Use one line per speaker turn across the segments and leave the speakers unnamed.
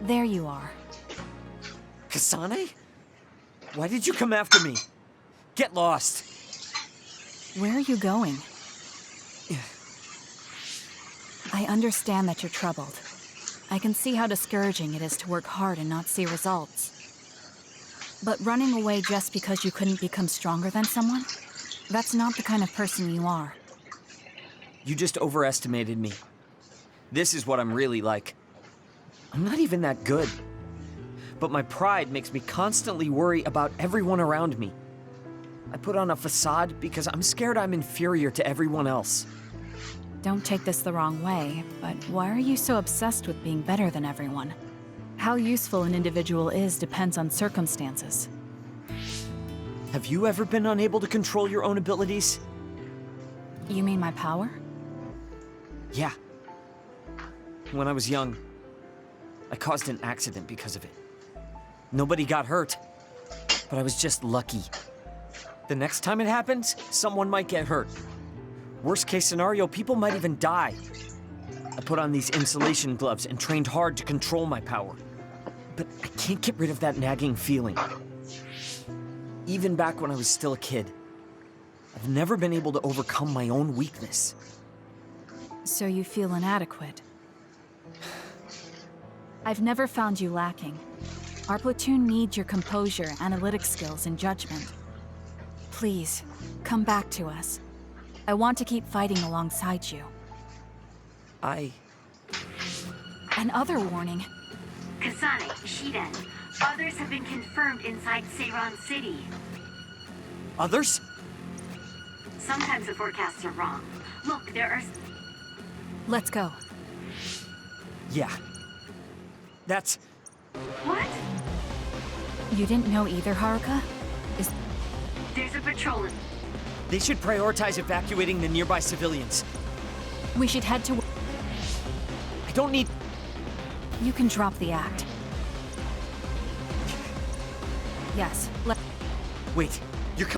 There you are.
Kasane? Why did you come after me? Get lost.
Where are you going? I understand that you're troubled. I can see how discouraging it is to work hard and not see results. But running away just because you couldn't become stronger than someone? That's not the kind of person you are.
You just overestimated me. This is what I'm really like. I'm not even that good. But my pride makes me constantly worry about everyone around me. I put on a facade because I'm scared I'm inferior to everyone else.
Don't take this the wrong way, but why are you so obsessed with being better than everyone? How useful an individual is depends on circumstances.
Have you ever been unable to control your own abilities?
You mean my power?
Yeah. When I was young, I caused an accident because of it. Nobody got hurt, but I was just lucky. The next time it happens, someone might get hurt. Worst case scenario, people might even die. I put on these insulation gloves and trained hard to control my power. But I can't get rid of that nagging feeling. Even back when I was still a kid, I've never been able to overcome my own weakness.
So you feel inadequate. I've never found you lacking. Our platoon needs your composure, analytic skills, and judgment. Please, come back to us. I want to keep fighting alongside you. Another warning.
Kasane, Shiden, others have been confirmed inside Seiran City.
Others?
Sometimes the forecasts are wrong. Look, there are...
Let's go.
Yeah. That's...
What?
You didn't know either, Haruka?
There's a patrol in...
They should prioritize evacuating the nearby civilians.
We should head to...
I don't need...
You can drop the act. Yes,
Wait, you're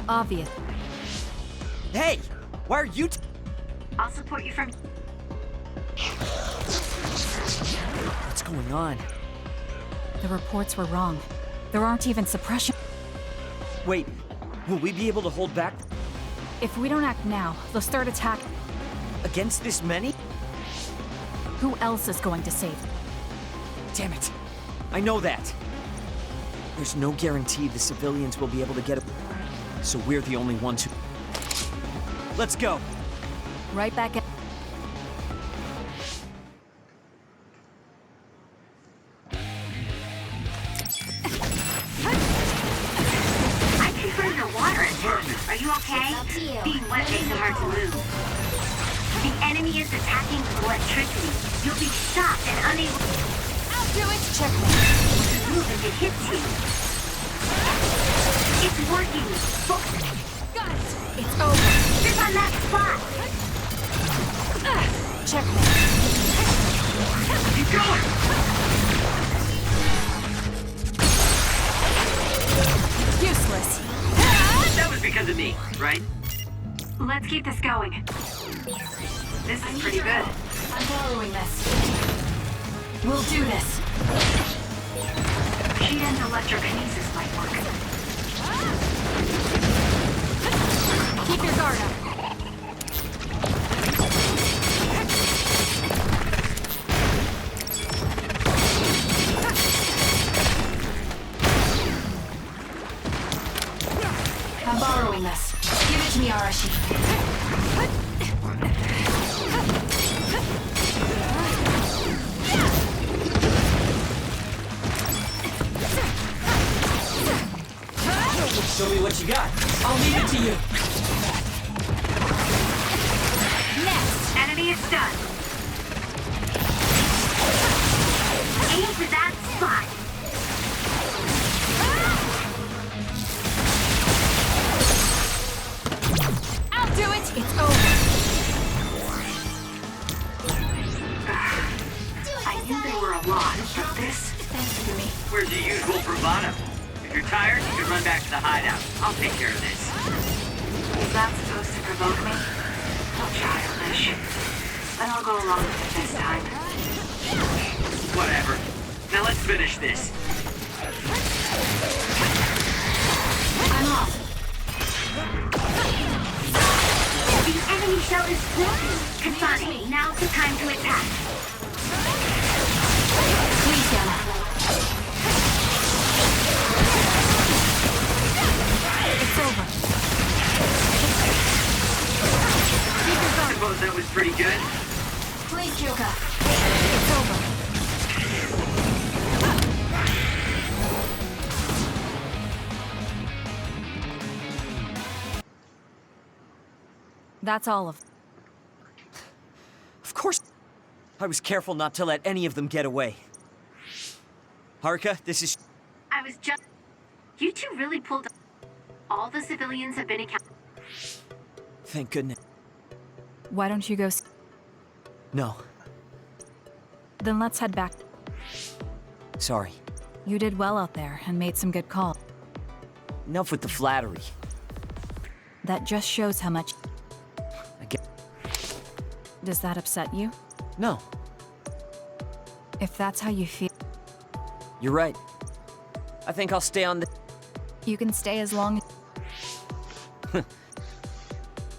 obvious.
Hey! Why are you
I'll support you from...
What's going on?
The reports were wrong. There aren't even suppression...
Wait, will we be able to hold back
If we don't act now, they'll start attacking.
against this many?
Who else is going to save them?
Damn it. I know that. There's no guarantee the civilians will be able to get it. So we're the only ones who... Let's go.
Right back at...
I can burn your water attack. Are you okay? Being wet makes it hard to move. The enemy is attacking with electricity. You'll be stopped and unable...
I'll do it! Check me.
Move if it hits you. It's working.
Got it! It's over.
Just on that spot.
Check me.
Keep going.
Useless.
That was because of me, right?
Let's keep this going. This is pretty good.
I'm following this. We'll do this.
Shiden's electrokinesis might work.
Keep your guard up. I'm borrowing this. Give it to me, Arashi.
Show me what you got. I'll leave it to you.
Next, enemy is done. Aim for that spot.
I'll do it. It's over.
I knew there were a lot, but this...
Thanks, Yumi.
Where's your usual bravado? If you're tired, you can run back to the hideout. I'll take care of this.
Is that supposed to provoke me? How childish. But I'll go along with it this time.
Whatever. Now let's finish this.
I'm off. The enemy shell is broken. Kasane, now's the time to attack. Please, Yana.
It's over.
I suppose that was pretty good.
Please, Kyoka.
It's over. That's all of.
Of course. I was careful not to let any of them get away. Haruka, this is...
I was just... You two really pulled... All the civilians have been accounted...
Thank goodness.
Why don't you go?
No,
Then let's head back.
sorry.
You did well out there and made some good calls.
Enough with the flattery.
That just shows how much.
I get...
Does that upset you?
No,
If that's how you feel,
you're right. I think I'll stay on the...
you can stay as long as.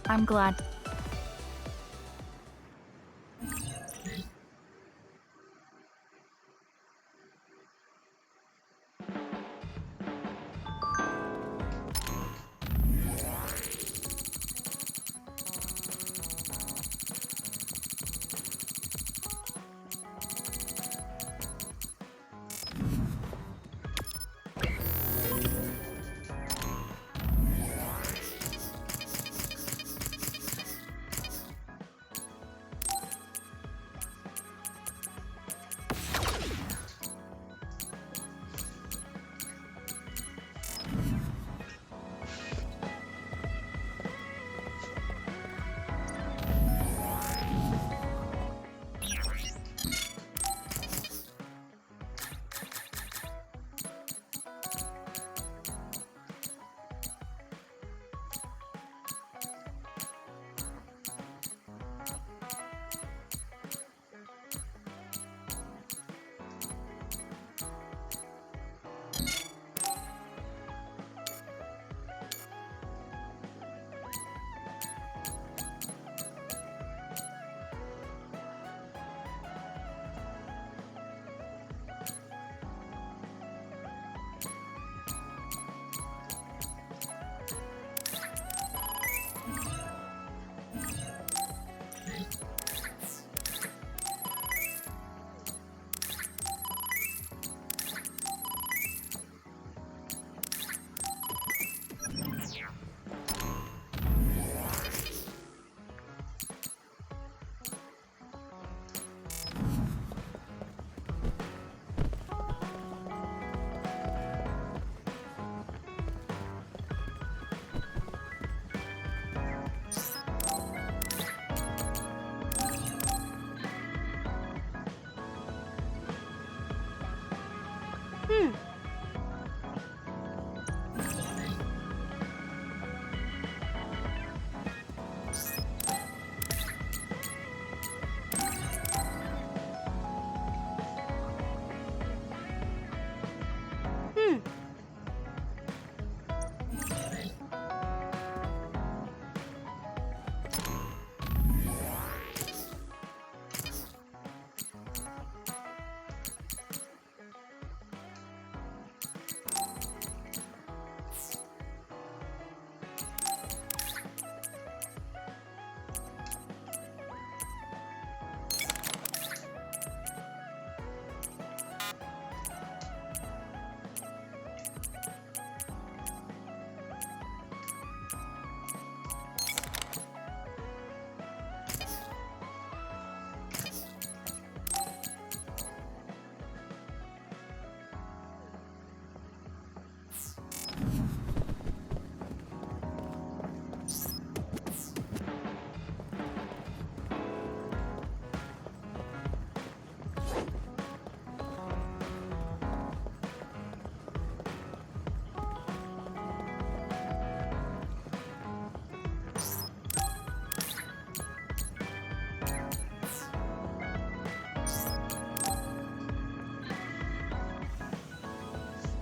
I'm glad.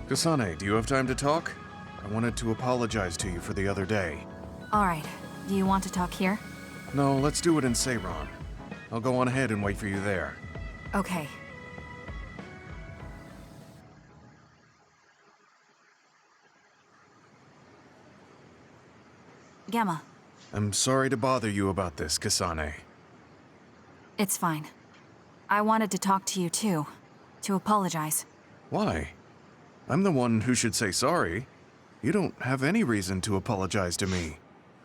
Kasane, do you have time to talk? I wanted to apologize to you for the other day.
Alright, do you want to talk here?
No, let's do it in Seiron. I'll go on ahead and wait for you there.
Okay. Gamma,
I'm sorry to bother you about this, Kasane.
it's fine. I wanted to talk to you too, to apologize.
Why? I'm the one who should say sorry. You don't have any reason to apologize to me.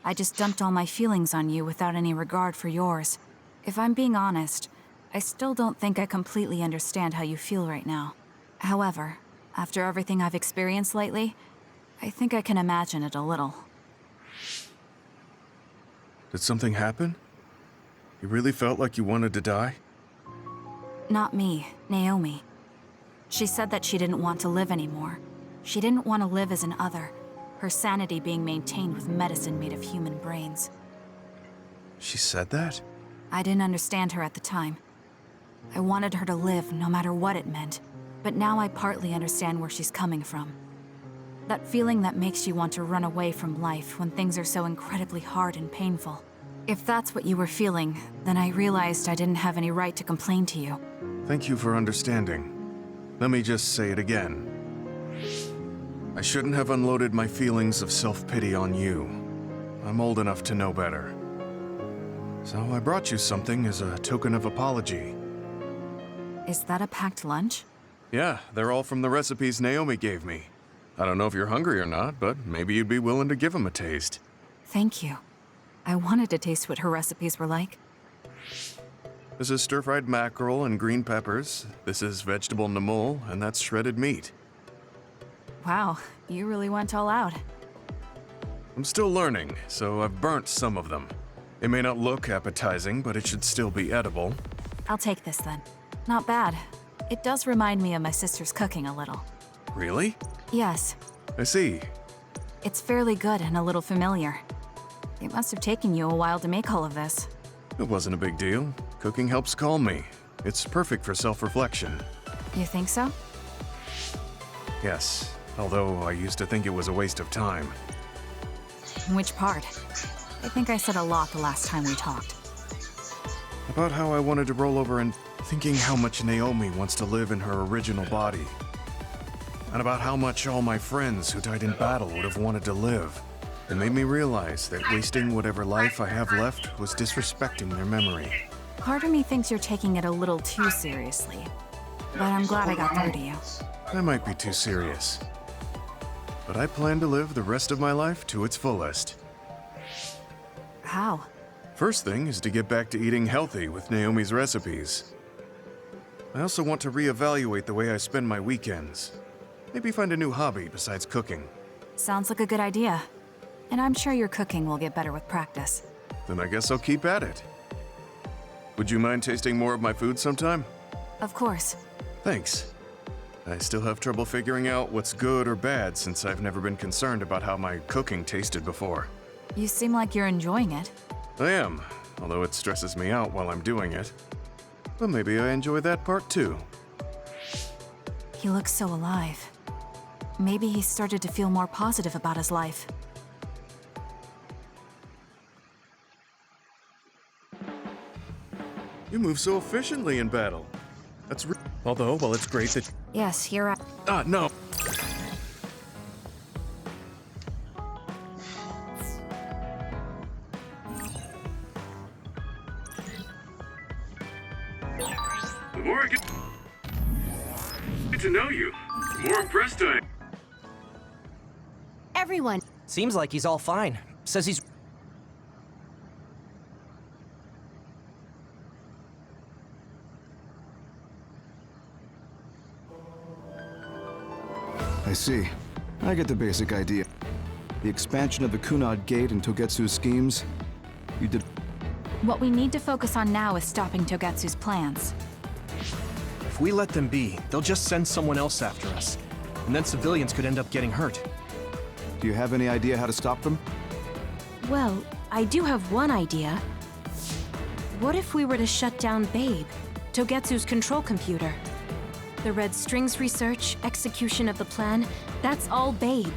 I just dumped all my feelings on you without any regard for yours. If I'm being honest, I still don't think I completely understand how you feel right now. However, after everything I've experienced lately, I think I can imagine it a little.
Did something happen? You really felt like you wanted to die?
Not me, Naomi. She said that she didn't want to live anymore. She didn't want to live as an other, her sanity being maintained with medicine made of human brains.
She said that?
I didn't understand her at the time. I wanted her to live no matter what it meant, but now I partly understand where she's coming from. That feeling that makes you want to run away from life when things are so incredibly hard and painful. If that's what you were feeling, then I realized I didn't have any right to complain to you.
Thank you for understanding. Let me just say it again. I shouldn't have unloaded my feelings of self-pity on you. I'm old enough to know better. So I brought you something as a token of apology.
Is that a packed lunch?
Yeah, they're all from the recipes Naomi gave me. I don't know if you're hungry or not, but maybe you'd be willing to give them a taste.
Thank you. I wanted to taste what her recipes were like.
This is stir-fried mackerel and green peppers. This is vegetable namul, and that's shredded meat.
Wow, you really went all out.
I'm still learning, so I've burnt some of them. It may not look appetizing, but it should still be edible.
I'll take this then. Not bad. It does remind me of my sister's cooking a little.
Really?
Yes,
I see.
it's fairly good and a little familiar. It must have taken you a while to make all of this.
It wasn't a big deal. Cooking helps calm me. It's perfect for self-reflection.
You think so?
Yes, although I used to think it was a waste of time.
Which part? I think I said a lot the last time we talked.
About how I wanted to roll over and thinking how much Naomi wants to live in her original body. And about how much all my friends who died in battle would have wanted to live. It made me realize that wasting whatever life I have left was disrespecting their memory.
Part of me thinks you're taking it a little too seriously. But I'm glad I got through to you.
I might be too serious. But I plan to live the rest of my life to its fullest.
How?
First thing is to get back to eating healthy with Naomi's recipes. I also want to reevaluate the way I spend my weekends. Maybe find a new hobby besides cooking.
Sounds like a good idea. And I'm sure your cooking will get better with practice.
Then I guess I'll keep at it. Would you mind tasting more of my food sometime?
Of course.
Thanks. I still have trouble figuring out what's good or bad since I've never been concerned about how my cooking tasted before.
You seem like you're enjoying it.
I am, although it stresses me out while I'm doing it. But maybe I enjoy that part too.
He looks so alive. Maybe he started to feel more positive about his life.
You move so efficiently in battle. That's although, well, it's great that...
Yes, you're right.
Ah, no!
The more I get to know you, the more impressed I am.
Everyone.
Seems like he's all fine. Says he's...
I see. I get the basic idea. The expansion of the Kunad Gate and Togetsu's schemes. You did...
What we need to focus on now is stopping Togetsu's plans.
If we let them be, they'll just send someone else after us. And then civilians could end up getting hurt.
Do you have any idea how to stop them?
Well, I do have one idea. What if we were to shut down Babe, Togetsu's control computer? The red strings research, execution of the plan, that's all Babe.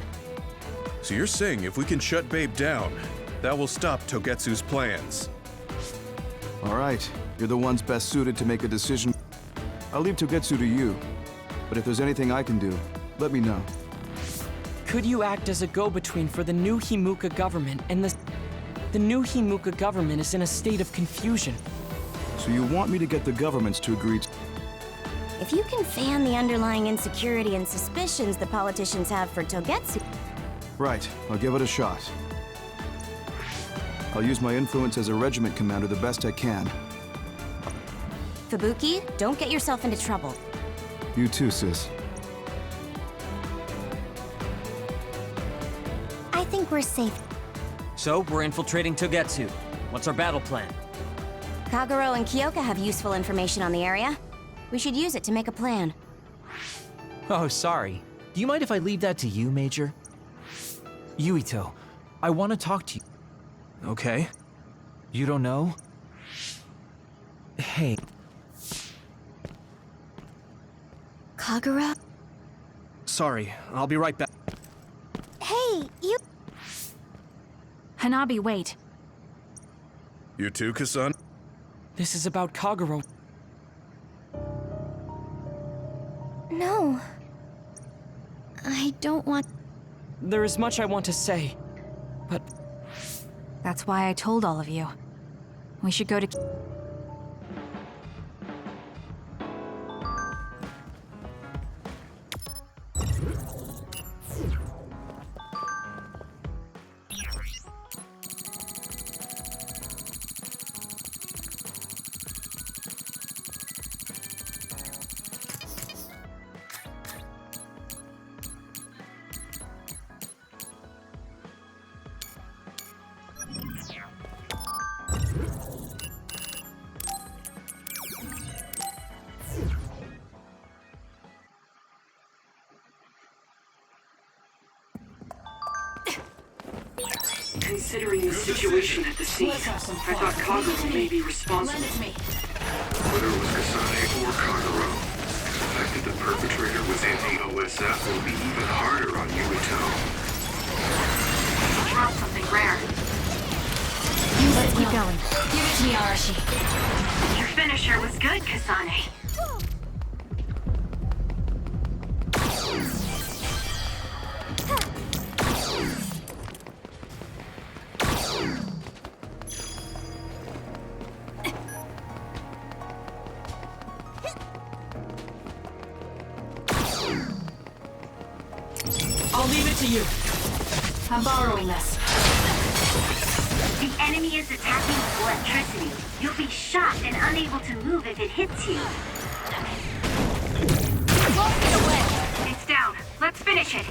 So you're saying if we can shut Babe down, that will stop Togetsu's plans?
All right, you're the ones best suited to make a decision. I'll leave Togetsu to you, but if there's anything I can do, let me know.
Could you act as a go-between for the new Himuka government and the new Himuka government is in a state of confusion.
So you want me to get the governments to agree to...
If you can fan the underlying insecurity and suspicions the politicians have for Togetsu...
Right, I'll give it a shot. I'll use my influence as a regiment commander the best I can.
Fubuki, don't get yourself into trouble.
You too, sis.
I think we're safe.
So, we're infiltrating Togetsu. What's our battle plan?
Kagero and Kyoka have useful information on the area. We should use it to make a plan.
Oh, sorry. Do you mind if I leave that to you, Major? Yuito, I want to talk to you. Okay. You don't know? Hey.
Kagero?
Sorry, I'll be right back.
Hey, you...
Hanabi, wait.
You too, Kasan?
This is about Kagero.
No. I don't want...
There is much I want to say, but...
That's why I told all of you. We should go to...
Considering the situation at the scene, I thought Kagero may be responsible.
Whether it was Kasane or Kagero, the fact that the perpetrator was in the OSF will be even harder on Yuito.
Drop something rare.
Let's keep going.
Give it to me, Arashi. Your finisher was good, Kasane.
I'll leave it to you.
I'm borrowing this.
The enemy is attacking with electricity. You'll be shocked and unable to move if it hits you. Won't get away. It's down. Let's finish it.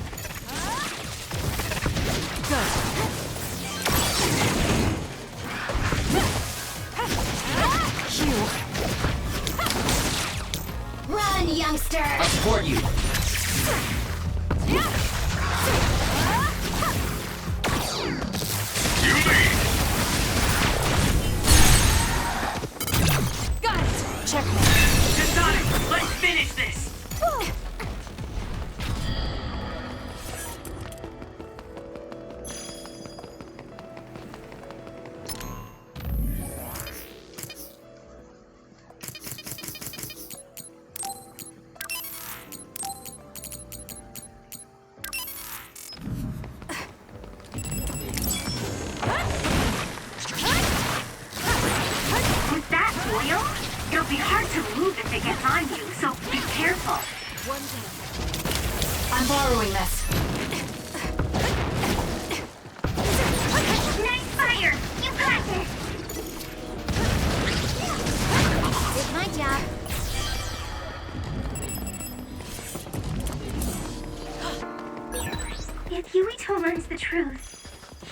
Run, youngster!
I'll support you.
You lead!
Got it! Checkmate.
Kasane, let's finish this!
With that oil, it'll be hard to move if it gets on you, so be careful.
I'm borrowing this.
Nice fire! You got this!
Did my job.
If Yuito learns the truth,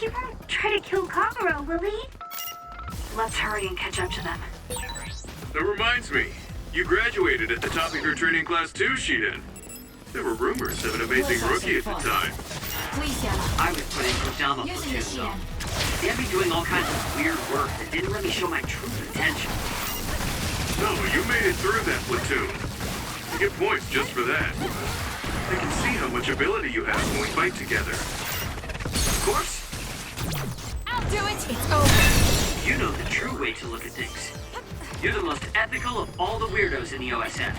he won't try to kill Kagero, will he?
Let's hurry and catch up to them.
That reminds me, you graduated at the top of your training class too, Shiden. There were rumors of an amazing rookie at the time.
Please, Gamma.
I was put in Kodama
Using
platoon,
this,
though.
Shiden.
They had me doing all kinds of weird work that didn't let me show my true potential.
No, you made it through that platoon. I get points just for that. I can see how much ability you have when we fight together. Of course.
I'll do it! It's over!
You know the true way to look at things. You're the most ethical of all the weirdos in the OSF.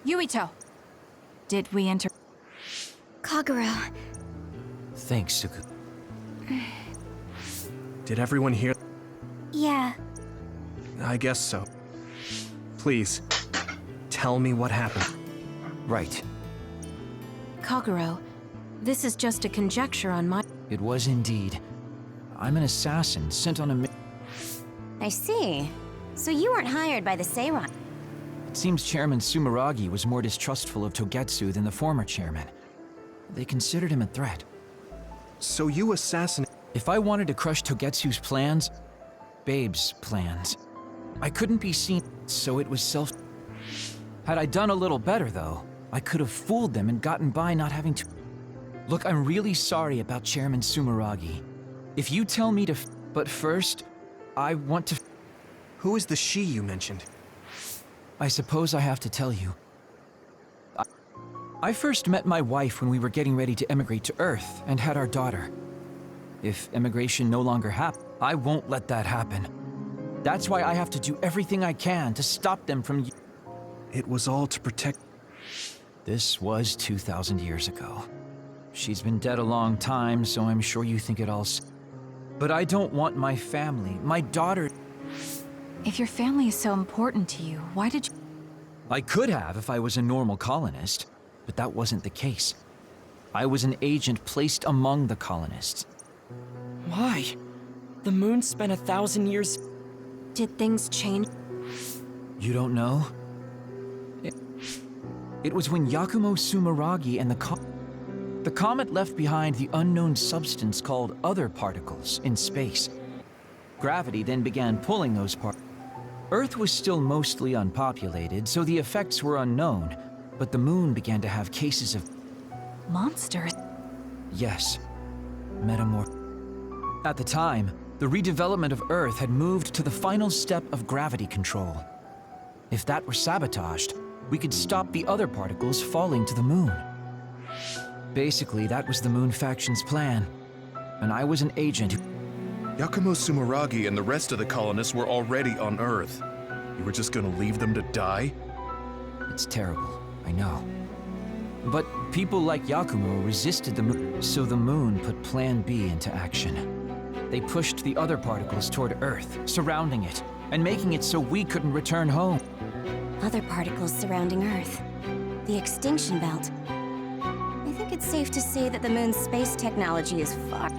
Yuito, did we enter?
Kagero,
Thanks, Suku.
Did everyone hear?
yeah.
I guess so. Please, tell me what happened.
Right.
Kagero, this is just a conjecture on my...
It was indeed. I'm an assassin sent on a mission.
I see. So you weren't hired by the Seiran.
It seems Chairman Sumeragi was more distrustful of Togetsu than the former chairman. They considered him a threat.
So you assassinated...
If I wanted to crush Togetsu's plans, Babe's plans, I couldn't be seen, so it was self... Had I done a little better, though, I could have fooled them and gotten by not having to... Look, I'm really sorry about Chairman Sumeragi. If you tell me to... But first, I want to...
Who is the she you mentioned?
I suppose I have to tell you. I first met my wife when we were getting ready to emigrate to Earth and had our daughter. If emigration no longer happens, I won't let that happen. That's why I have to do everything I can to stop them from...
It was all to protect...
This was 2,000 years ago. She's been dead a long time, so I'm sure you think it all... But I don't want my family, my daughter...
If your family is so important to you, why did you...
I could have if I was a normal colonist, but that wasn't the case. I was an agent placed among the colonists.
Why? The moon spent 1,000 years...
Did things change?
You don't know? It was when Yakumo Sumeragi and the comet left behind the unknown substance called other particles in space. Gravity then began pulling those particles. Earth was still mostly unpopulated, so the effects were unknown, but the moon began to have cases of...
Monsters?
Yes. At the time, the redevelopment of Earth had moved to the final step of gravity control. If that were sabotaged, we could stop the other particles falling to the moon. Basically, that was the Moon Faction's plan, and I was an agent who...
Yakumo Sumeragi and the rest of the colonists were already on Earth. You were just gonna leave them to die?
It's terrible, I know. But people like Yakumo resisted the moon, so the moon put Plan B into action. They pushed the other particles toward Earth, surrounding it, and making it so we couldn't return home.
Other particles surrounding Earth. The extinction belt. I think it's safe to say that the moon's space technology is far...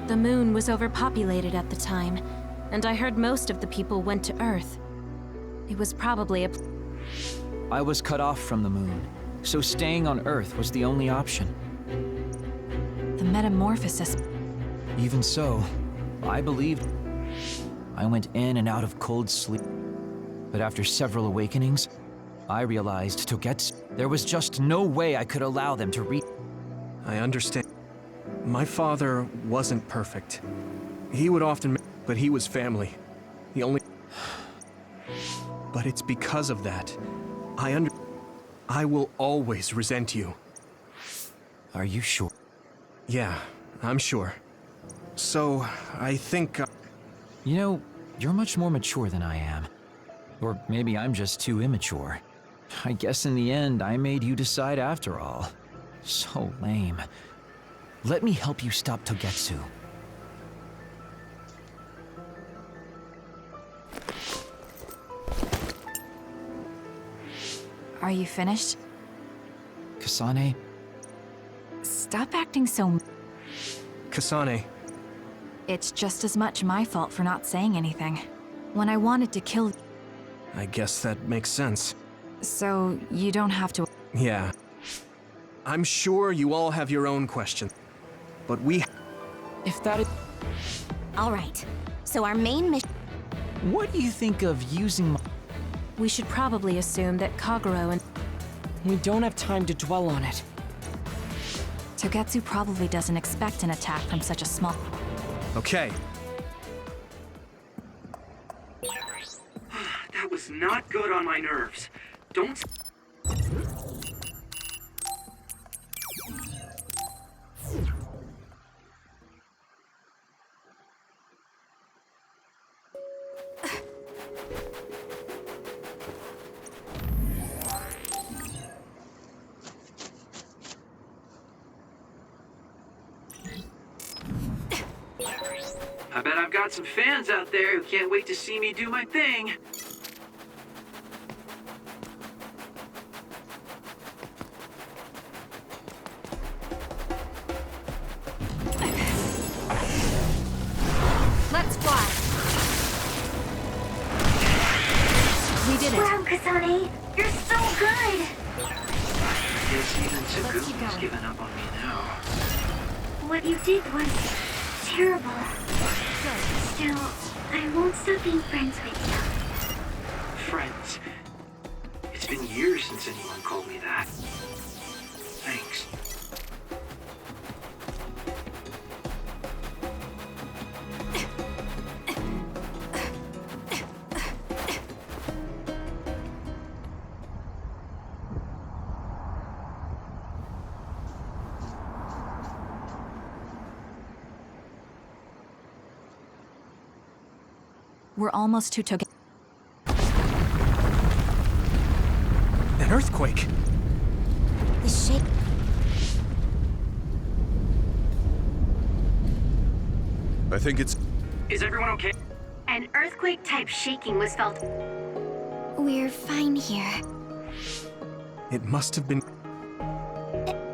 The moon was overpopulated at the time, and I heard most of the people went to Earth. It was probably a...
I was cut off from the moon, so staying on Earth was the only option.
The metamorphosis...
Even so, I believed... I went in and out of cold sleep. But after several awakenings, I realized there was just no way I could allow them to reach...
I understand. My father wasn't perfect. He would often... But he was family. The only... But it's because of that. I will always resent you.
Are you sure?
Yeah, I'm sure. So, I think...
You know, you're much more mature than I am. Or maybe I'm just too immature. I guess in the end, I made you decide after all. So lame. Let me help you stop Togetsu.
Are you finished?
Kasane,
Stop acting so...
Kasane,
It's just as much my fault for not saying anything. When I wanted to kill...
I guess that makes sense.
So, you don't have to...
Yeah. I'm sure you all have your own questions, but we...
If that is...
All right. So our main mission...
what do you think of using my...
We should probably assume that Kagero and...
We don't have time to dwell on it.
Togetsu probably doesn't expect an attack from such a small...
Okay.
That was not good on my nerves. Don't... I bet I've got some fans out there who can't wait to see me do my thing.
Let's fly! We did it.
Wow, Kasane, you're so good!
Guess even Tsukumi's given up on me now.
What you did was terrible. Still, I won't stop being friends with you.
Friends. It's been years since anyone called me that. Thanks.
We're almost to Togetsu.
An earthquake!
The shake...
I think it's...
Is everyone okay?
An earthquake-type shaking was felt.
We're fine here.
It must have been...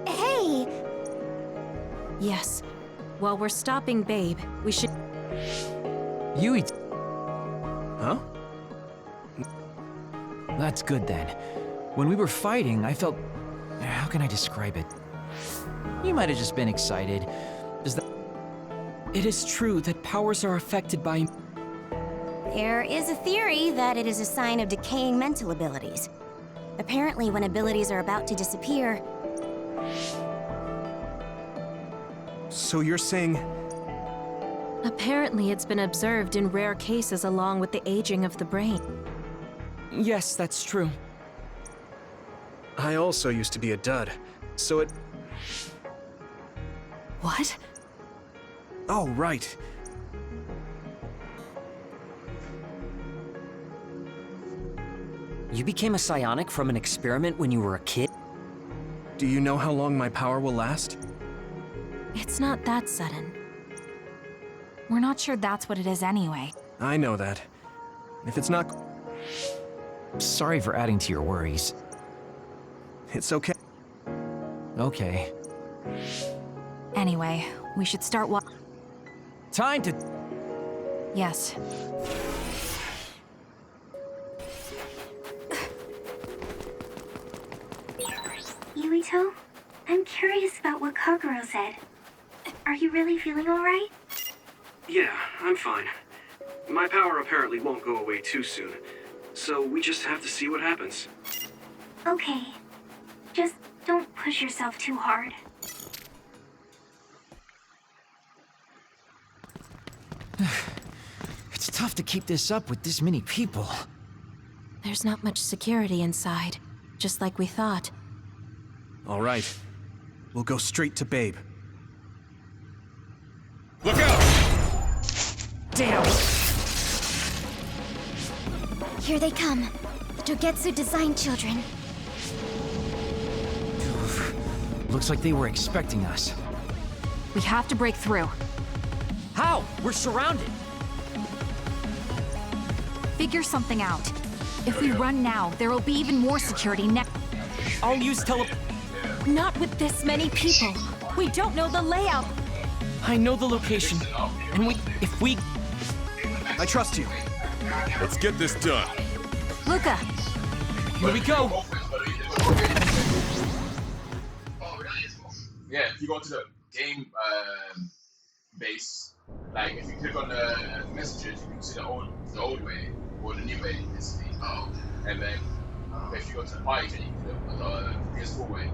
Hey!
Yes. While we're stopping Babe, we should...
Yui...
Huh?
That's good then. When we were fighting, I felt... how can I describe it? You might have just been excited. Does that...
It is true that powers are affected by...
There is a theory that it is a sign of decaying mental abilities. Apparently, when abilities are about to disappear...
So you're saying...
Apparently, it's been observed in rare cases along with the aging of the brain.
Yes, that's true.
I also used to be a dud, so it...
What?
Oh, right.
You became a psionic from an experiment when you were a kid?
Do you know how long my power will last?
It's not that sudden.
We're not sure that's what it is anyway.
I know that. If it's not...
Sorry for adding to your worries.
It's okay.
Okay.
Anyway, we should start
Time to...
Yes.
Yuito, I'm curious about what Kagero said. Are you really feeling alright?
Yeah, I'm fine. My power apparently won't go away too soon, so we just have to see what happens.
Okay. Just don't push yourself too hard.
It's tough to keep this up with this many people.
There's not much security inside, just like we thought.
All right. We'll go straight to Babe.
Look out!
Damn!
Here they come. The Togetsu design children.
Looks like they were expecting us.
We have to break through.
How? We're surrounded!
Figure something out. If we run now, there will be even more security next.
I'll use
Not with this many people. We don't know the layout.
I know the location. And if we...
I trust you.
Let's get this done.
Luca,
Here we go.
Yeah, if you go to the game base, like if you click on the messages, you can see the old way or the new way, basically. Oh. And then if you go to the party, then you can do the PS4 way.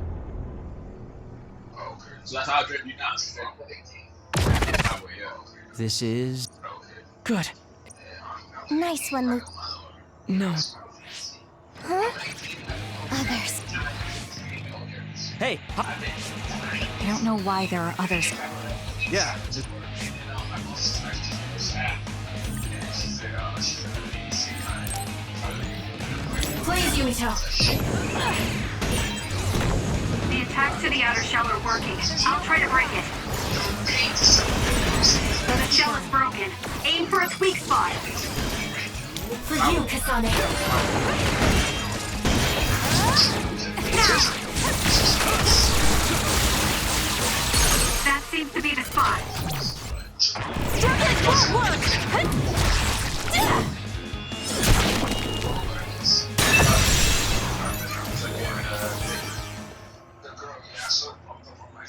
Oh, okay. So that's how I drive you now. That way, yeah.
This is...
Good.
Nice one, Luke.
No.
Huh? Others.
Hey,
I don't know why there are others.
Yeah.
Please, Yumito.
The attacks to the outer shell are working. I'll try to break it. The shell is broken. Aim for its weak spot.
For you, Kasane.
That seems to be the spot.
struggling won't work.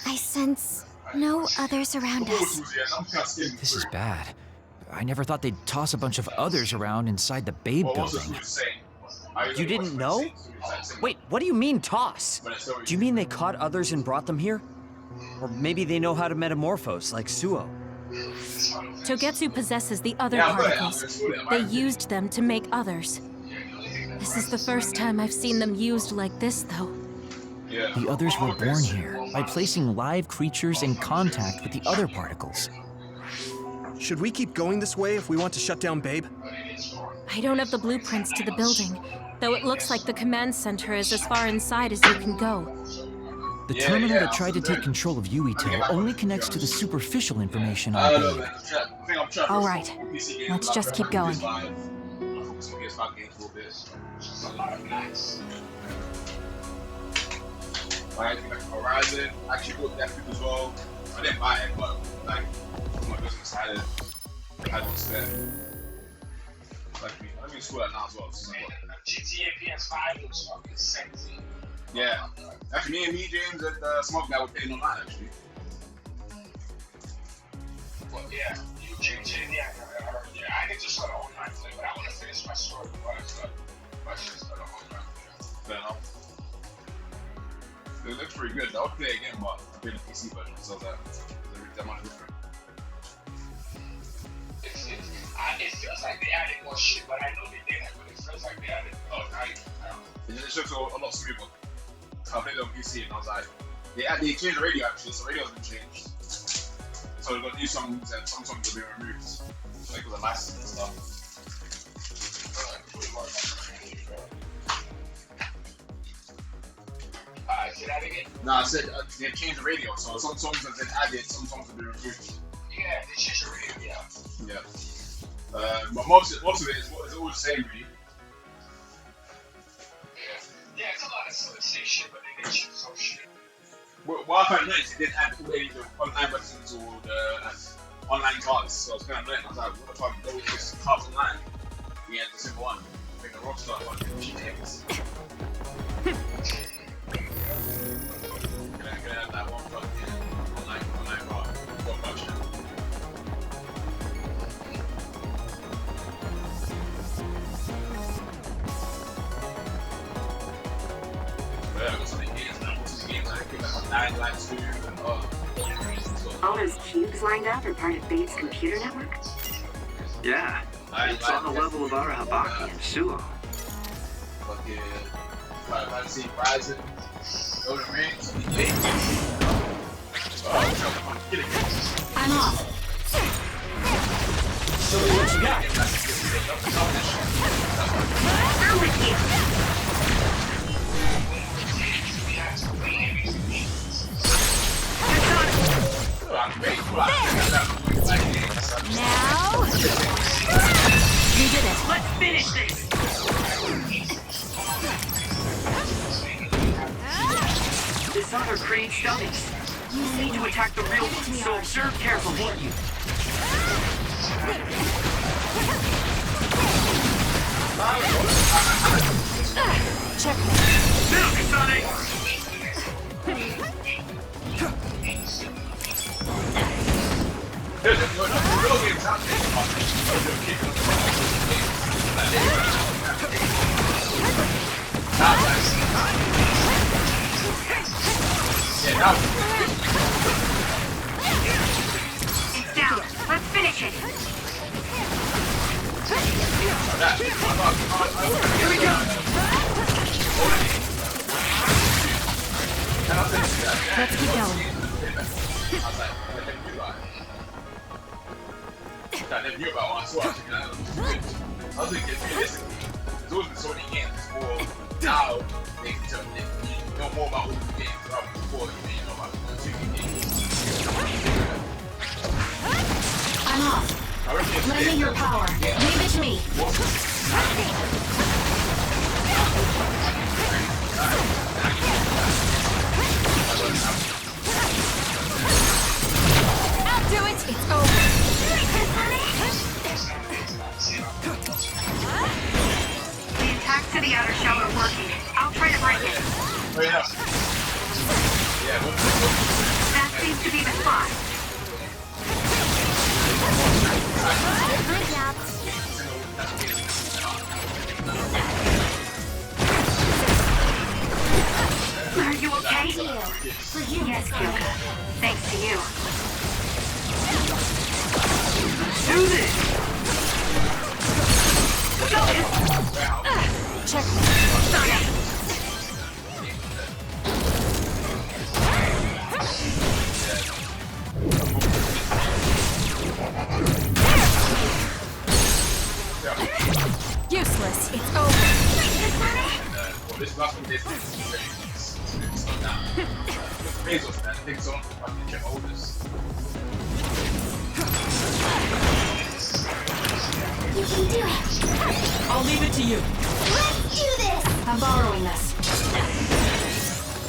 I sense no others around us.
This is bad. I never thought they'd toss a bunch of others around inside the Babe building.
you didn't know? Wait, what do you mean toss? Do you mean they caught others and brought them here? Or maybe they know how to metamorphose, like Suo.
Togetsu possesses the other particles. They used them to make others. This is the first time I've seen them used like this, though.
The others were born here by placing live creatures in contact with the other particles.
Should we keep going this way if we want to shut down Babe?
I don't have the blueprints to the building, though it looks like the command center is as far inside as you can go.
The terminal that tried to take control of Yuito only connects to the superficial information on Babe.
All right, let's just keep going.
Like Horizon, actually looked at it as well. I didn't buy it, but like my business had one spare. Like let me scroll that now as well. GTA PS5 was fucking sexy. Yeah, actually me, James, and Smoke Guy were playing online actually. Well, yeah, you GTA, yeah, I need to start an online play, but I want to finish my story before I start. I should start an online play. Fair enough. It looks pretty good. I would play again, but I played the PC version, so that much different. It feels like they added more shit, but I know they didn't, but it feels like they added it just looks a lot smoother. So I played it on PC and I was like, they changed the radio actually, so the radio's been changed. So they've got new songs and some songs have been removed. Like with the license and stuff. Say that again? No, I said they changed the radio, so some songs have been added, some songs have been removed. Yeah, they changed the radio, yeah. But most of it is all the same, really. Yeah, it's a lot of sort of same shit, but they didn't change some shit. What I found nice, they didn't add any of the online buttons or the online cards, so I was kind of annoying. I was like, what if I go with this cards online? We had the simple one, make a Rockstar one, GTX. That one from online bar. What much now? Yeah, I got some games now. What's the games? I think like 9 Lives 2 and
All those cubes lined up are part of Babe's computer network?
Yeah, it's on the level of Arahabaki and Suo.
Fucking Final Fantasy Rising. Golden Rings.
I'm off.
So what you got?
I'm with you.
Now, you did it.
Let's finish this.
Those other crane dummies. You need to attack the real ones, so observe carefully.
Check.
Now, Kasane!
It's down. Let's finish it.
Here we go!
Let's keep going.
I never knew about one, so I was thinking realistically, there's always been so many games before now they can tell you know more about what the games are before you know about the TV games.
I'm off. Lending your power. Leave it to me.
I'll do it. It's over.
The attacks to the outer shell are working. I'll try to break it. That seems to be the spot. Are you okay? Yes, Kyoko. Thanks to you.
Do this!
Check.
Sonic.
Useless. It's over.
This last one is down. Bezos, man, things on fucking check all this.
You can do it.
I'll leave it to you.
Let's do this. I'm borrowing this.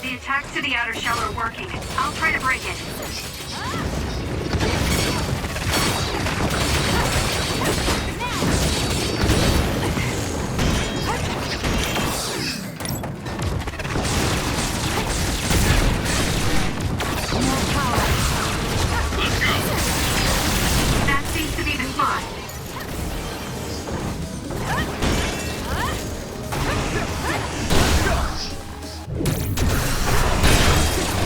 The attacks to the outer shell are working. I'll try to break it. That seems to be the spot.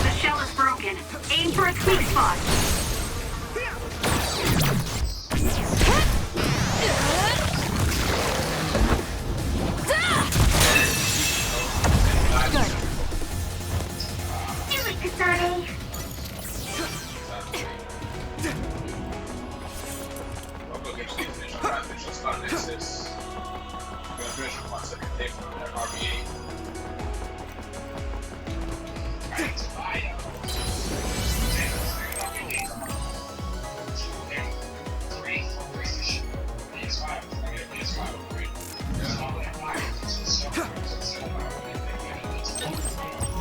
The shell is broken. Aim for its weak spot.
Good.
Do it, Kasane.
I'll go get you finish. I'm trying to finish this on NEXUS. I'm gonna finish with my second thing from that RBA.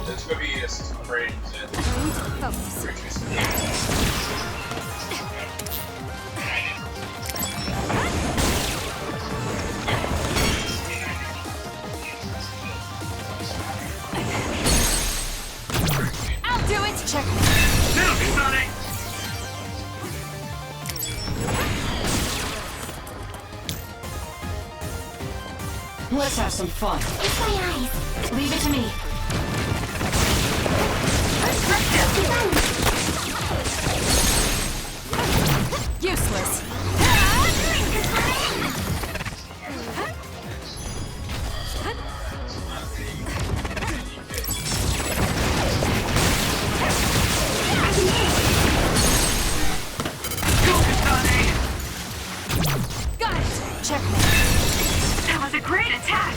There's gonna be a system of ratings and
I'll do it. Check.
Now, Kasane!
Let's have some fun.
It's my eyes.
Leave it to me.
Useless.
Go, Kasane!
Got it. Check.
That was a great attack.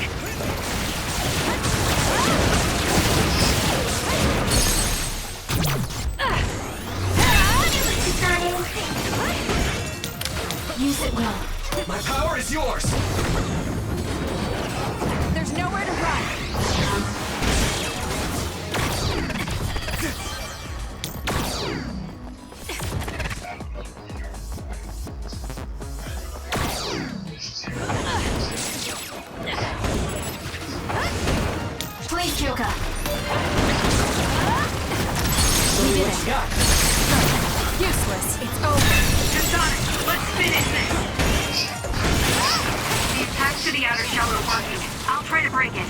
Use it well.
My power is yours!
There's nowhere to run.
you got?
Useless. It's over.
Sonic, let's finish this. The attacks to the outer shell are working. I'll try to break it.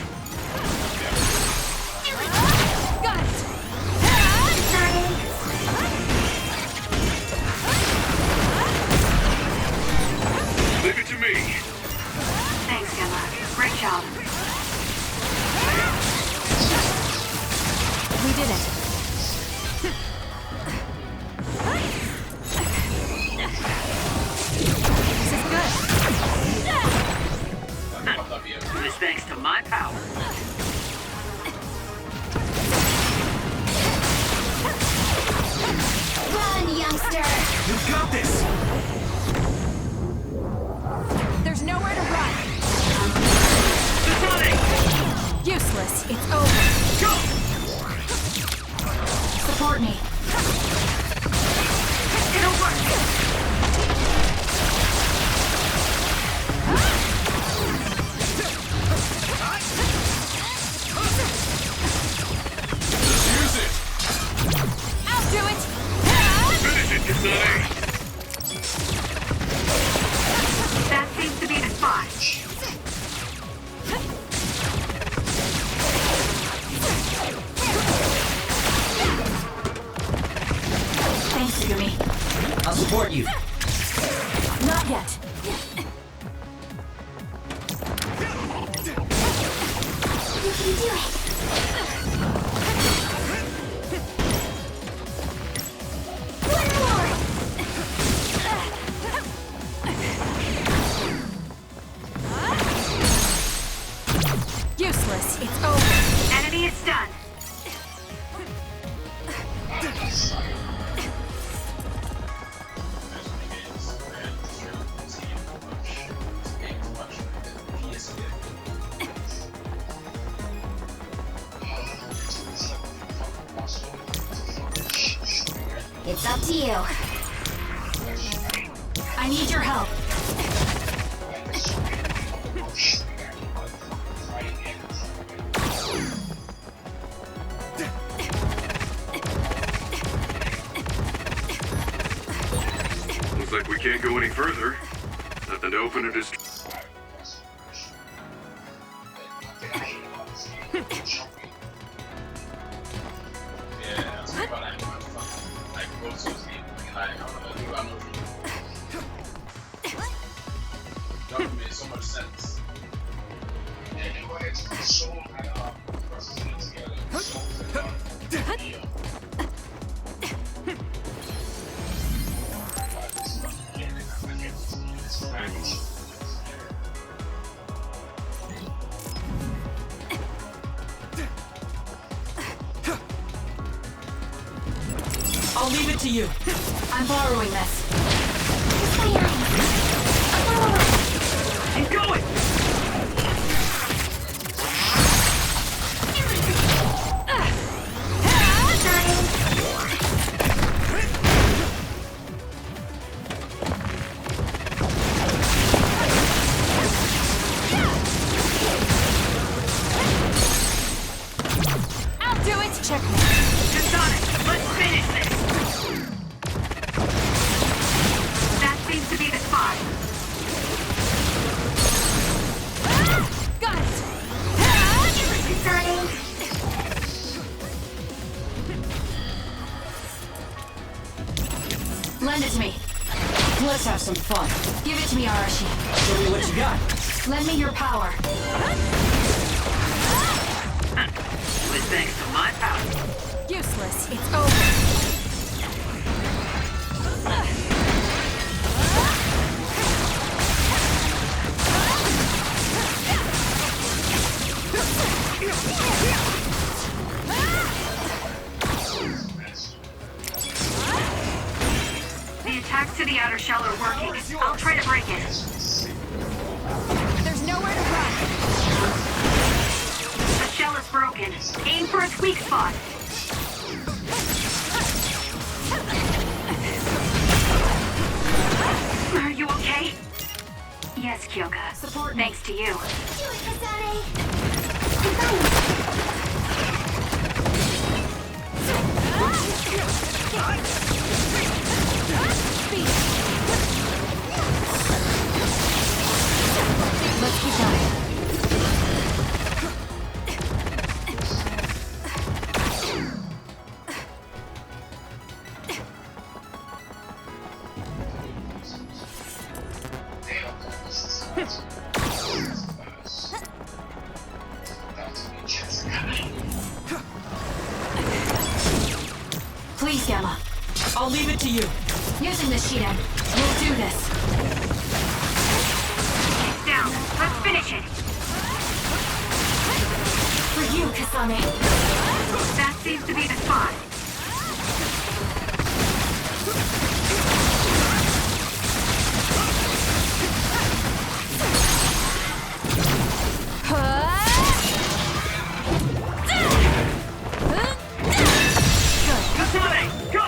Got it.
Leave it to me.
Thanks, Gemma. Great job.
We did it. This is good.
It was thanks to my power.
Run, youngster!
You got this!
There's nowhere to run.
Sonic!
Useless. It's over.
Go!
Support me.
It'll work.
Use it.
I'll do it.
Finish it, Kasane.
That seems to be the spot.
Thanks, Yumi.
I'll support you.
Not yet.
You can do it! One more!
Useless. It's over.
Enemy is stunned.
It's up to you.
I need your help.
Looks like we can't go any further. Nothing to open or destroy.
Made so much sense.
I'll leave it to you.
I'm borrowing this.
Keep going!
I'll do it. Check me.
Sonic, let's finish this! That seems to be the spot.
Got it. Lend it to me.
Let's have some fun.
Give it to me, Arashi.
Show me what you got.
Lend me your power.
It was thanks to my power.
Useless. It's over.
The attacks to the outer shell are working. I'll try to break it.
There's nowhere to run.
The shell is broken. Aim for its weak spot. Are you okay? Yes, Kyoka.
Support me.
Thanks to you.
Do it, Kasane! I'm fine.
I'll leave it to you.
Using the sheet egg. We'll do this.
It's down. Let's finish it.
For you, Kasane.
That seems to be the spot.
Kasane, go!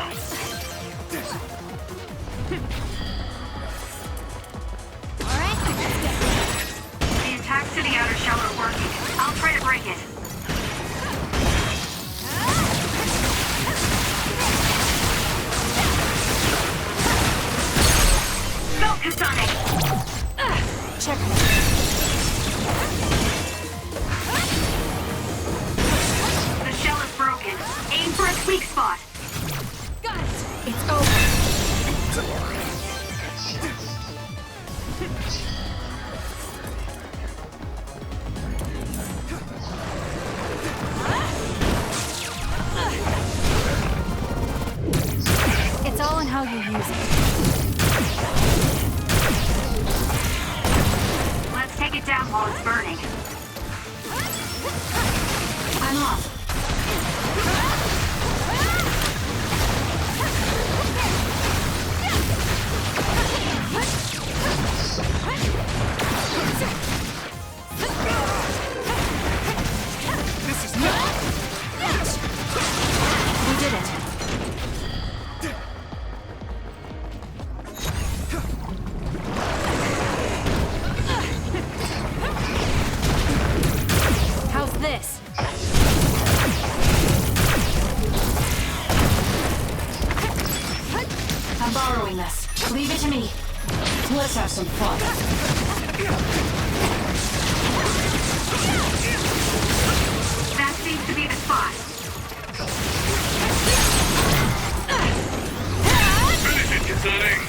The attacks to the outer shell are working. I'll try to break it. Go, Kasane!
Check.
The shell is broken. Aim for its weak spot.
Got it. It's over. It's all in how you use it.
Let's take it down while it's burning.
I'm off.
This is not.
We did it. How's this? I'm borrowing this. Leave it to me. Let's have some fun.
That seems to be the spot.
Finish it, Kasane!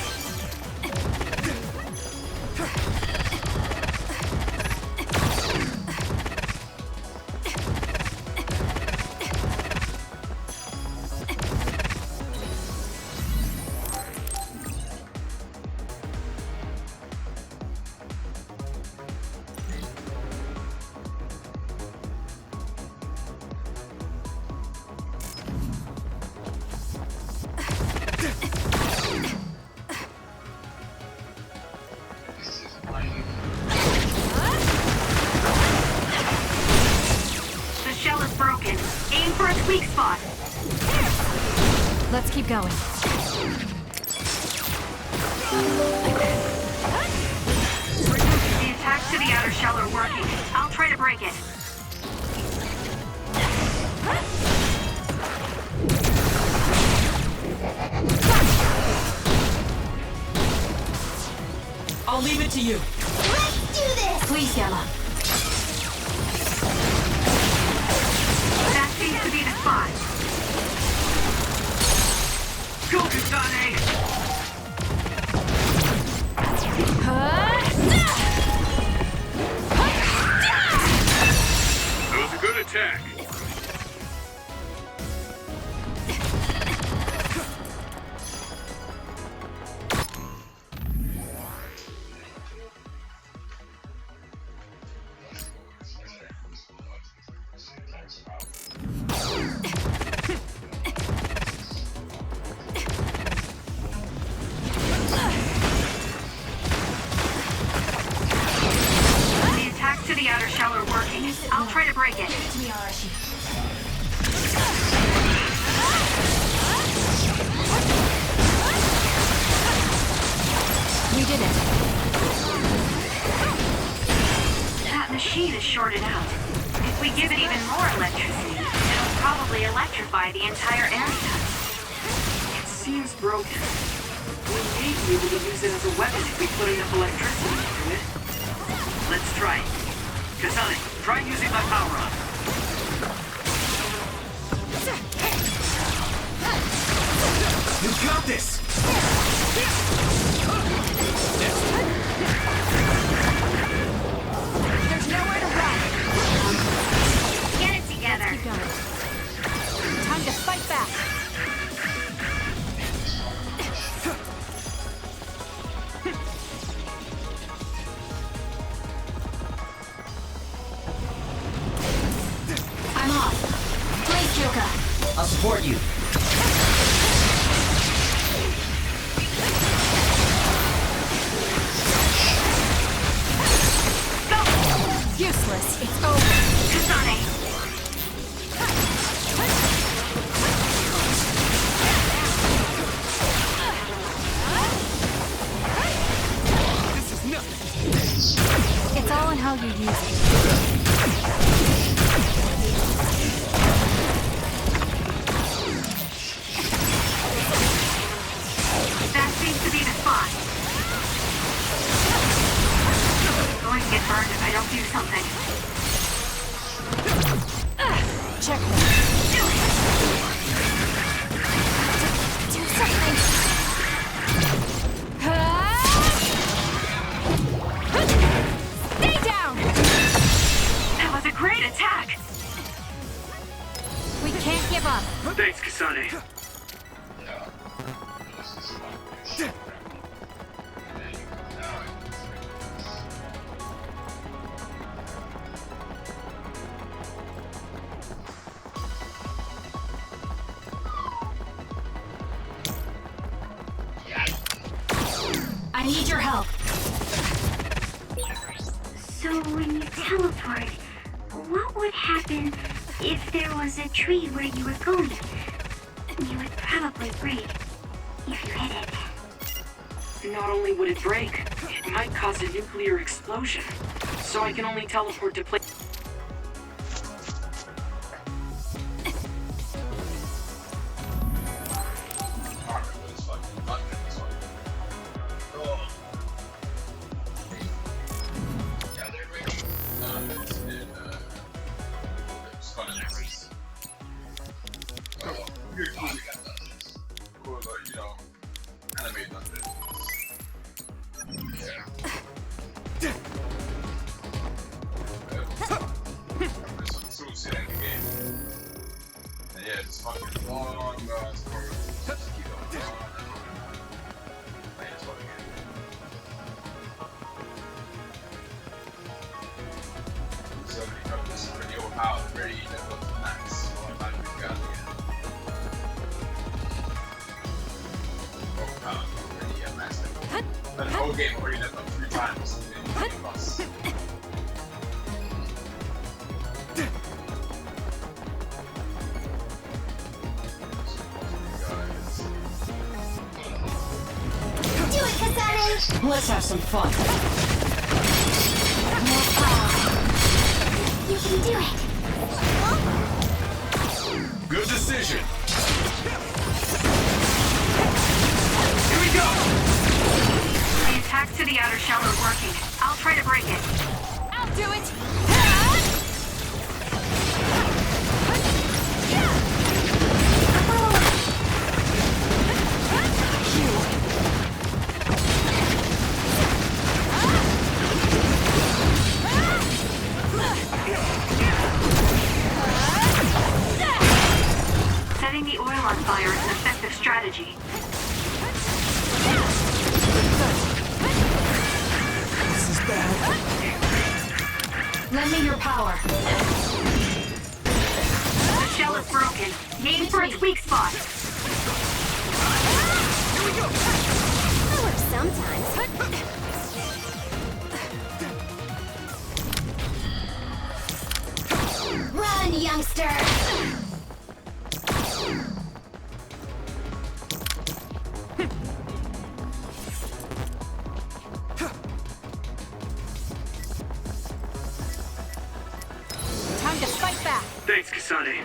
The shell is broken. Aim for its weak spot.
Let's keep going.
The attacks to the outer shell are working. I'll try to break it.
I'll leave it to you.
Please, Yella.
That seems to be the spot.
Go, Kasane!
That was a good attack.
The attacks to the outer shell are working. I'll try to break it.
We did it.
That machine is shorted out. If we give it even more electricity, it'll probably electrify the entire area.
It seems broken. We may be able to use it as a weapon if we put enough electricity into it. Let's try it. Kasane, try using my power on. You got this!
There's nowhere to run.
Get it together.
Keep going. Time to fight back.
something.
Checkmate. Do something. Stay down!
That was a great attack!
We can't give up.
Thanks, Kasane.
I need your help.
So when you teleport, what would happen if there was a tree where you were going? You would probably break if you hit it.
Not only would it break, it might cause a nuclear explosion. So I can only teleport to places.
The whole game already done them 3 times.
Do it, Kasane!
Let's have some fun.
More power. You can do it.
Good decision.
Here we go!
The attacks to the outer shell are working. I'll try to break it.
I'll do it.
Setting the oil on fire is an effective strategy.
This is bad. Lend me your power.
The shell is broken. Aim for its weak spot.
Here we go. That works sometimes. Run, youngster!
Time to fight back.
Thanks, Kasane.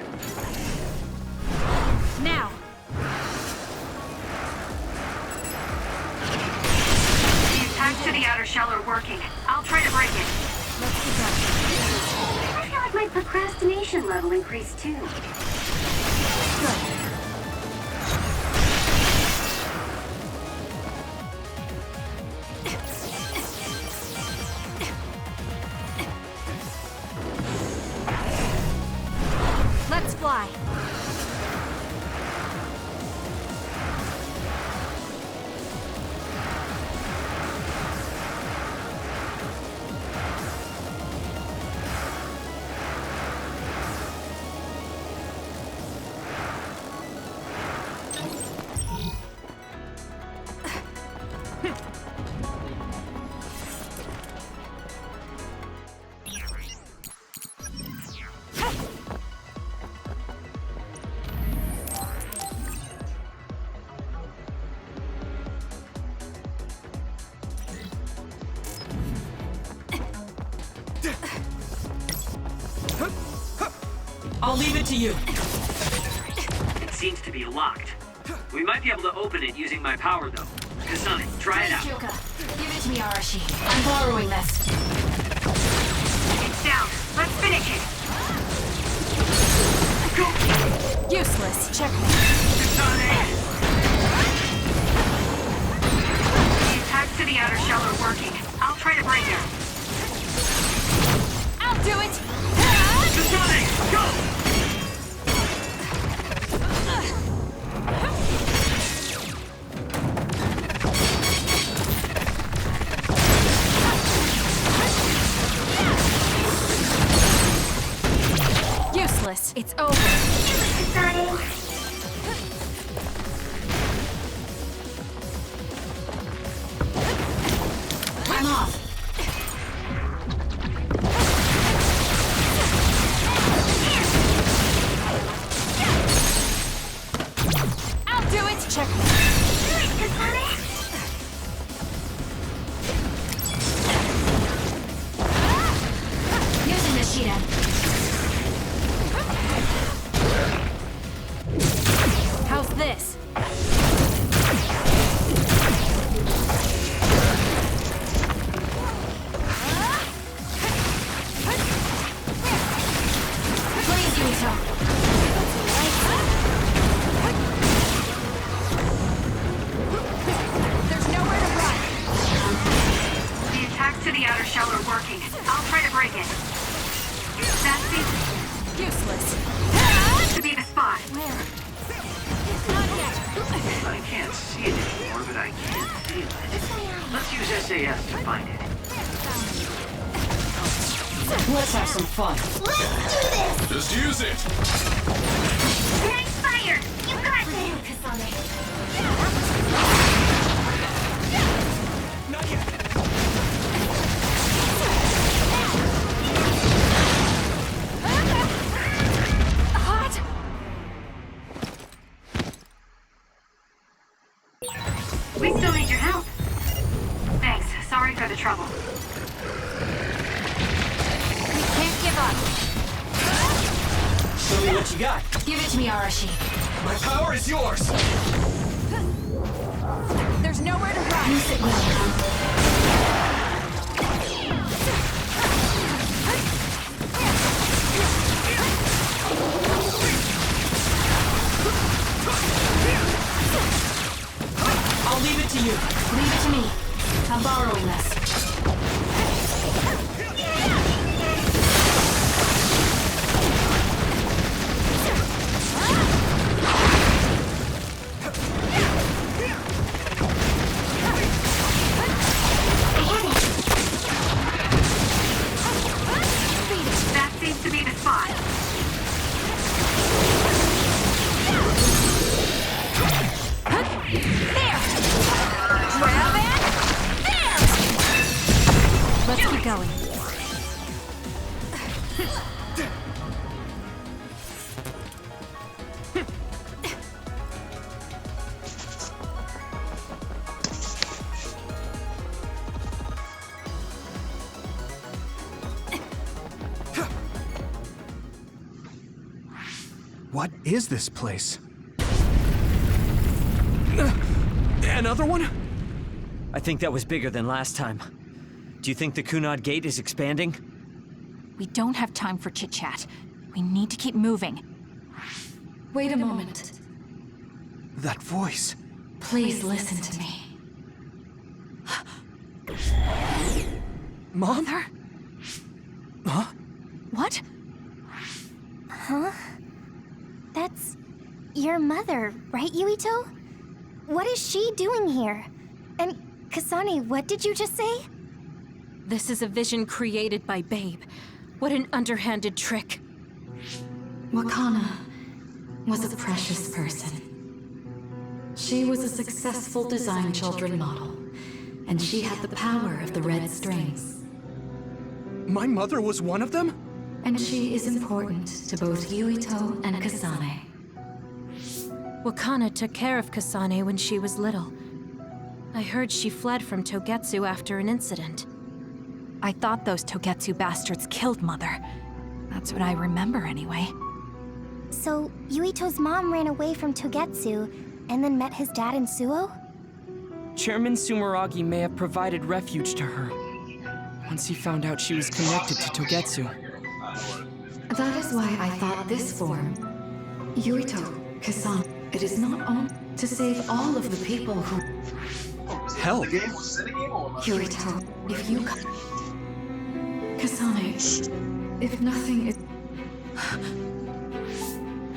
Now.
The attacks to the outer shell are working. I'll try to break it.
Let's get going.
I feel like my procrastination level increased too.
Good. Let's fly.
I'll leave it to you.
It seems to be locked. We might be able to open it using my power, though. Kasane, try it out.
Give it to me, Arashi. I'm borrowing this.
It's down. Let's finish it. Go!
Useless. Checkmate.
Kasane! The attacks to the outer shell are working. I'll try to break it.
I'll do it!
Kasane, go!
Useless. It's over. I'm off. I'll do it. Check. Using the Sheeta. How's this? Please, Yuito. There's nowhere to run.
The attacks to the outer shell are working. I'll try to break it. That seems
Useless.
to be the spot.
Where?
I can't see it anymore, but I can feel it. Let's use SAS to find it.
Let's have some fun.
Let's do this!
Just use it!
Nice fire! You got this! Kasane.
Not yet.
Hot!
We still need your help. Thanks. Sorry for the trouble.
We can't give up.
Show me what you got.
Give it to me, Arashi.
My power is yours.
There's nowhere to run. Use it well.
I'll leave it to you.
Leave it to me. I'm borrowing this.
That seems to be the spot.
There! Grab it! There! Let's keep going.
What is this place? Another one?
I think that was bigger than last time. Do you think the Kunad Gate is expanding?
We don't have time for chit-chat. We need to keep moving. Wait a moment.
That voice.
Please listen to me.
Mom?
Mother?
Huh?
What?
Huh? That's your mother, right, Yuito? What is she doing here? And Kasane, what did you just say?
This is a vision created by Babe. What an underhanded trick.
Wakana was a precious person. She was a successful design children model, and she had the power of the red strings.
My mother was one of them?
And she is important to both Yuito and Kasane.
Wakana took care of Kasane when she was little. I heard she fled from Togetsu after an incident.
I thought those Togetsu bastards killed Mother. That's what I remember anyway.
So, Yuito's mom ran away from Togetsu and then met his dad in Suo?
Chairman Sumeragi may have provided refuge to her. once he found out she was connected to Togetsu.
That is why I thought this form. Yuito, Kasane, it is not only to save all of the people who...
Help!
Yuito, if you... Kasane, if nothing is...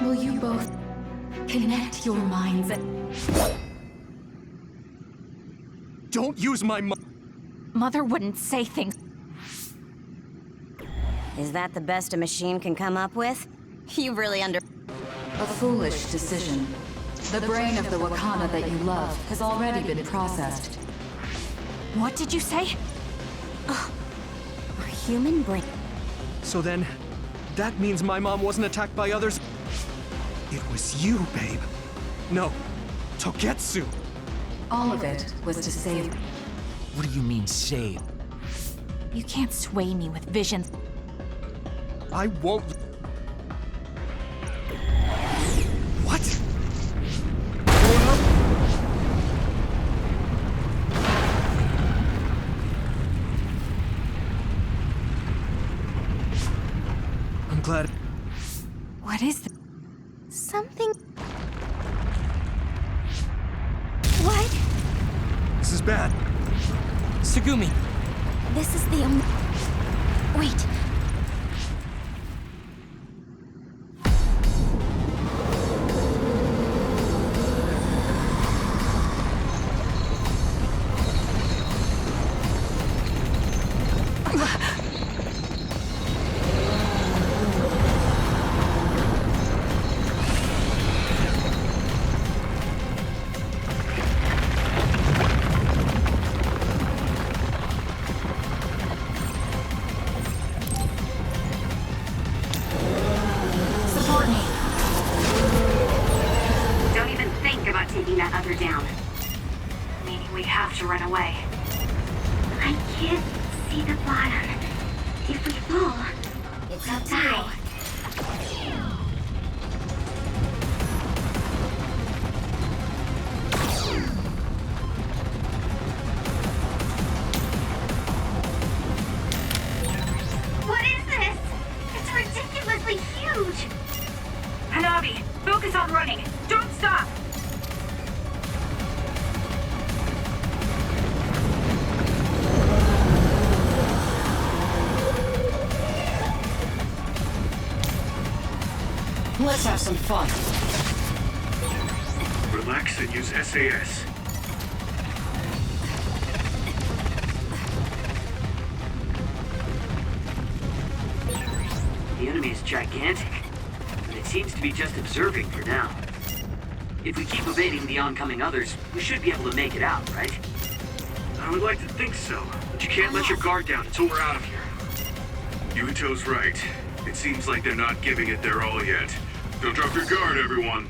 Will you both connect your minds and...
Don't use my
Mother wouldn't say things.
Is that the best a machine can come up with? You really
A foolish decision. The brain of the Wakana that you love has already been processed.
What did you say?
A human brain.
So then, that means my mom wasn't attacked by others? It was you, babe. No, Togetsu.
All of it was to save...
What do you mean, save?
You can't sway me with visions.
I won't... What? I'm glad...
What is this?
Something... What?
This is bad.
Tsugumi!
This is the only... Wait.
Let's have some fun.
Relax and use SAS.
The enemy is gigantic, and it seems to be just observing for now. If we keep evading the oncoming others, we should be able to make it out, right?
I would like to think so, but you can't let your guard down until we're out of here. Yuito's right. It seems like they're not giving it their all yet. Don't drop your guard, everyone.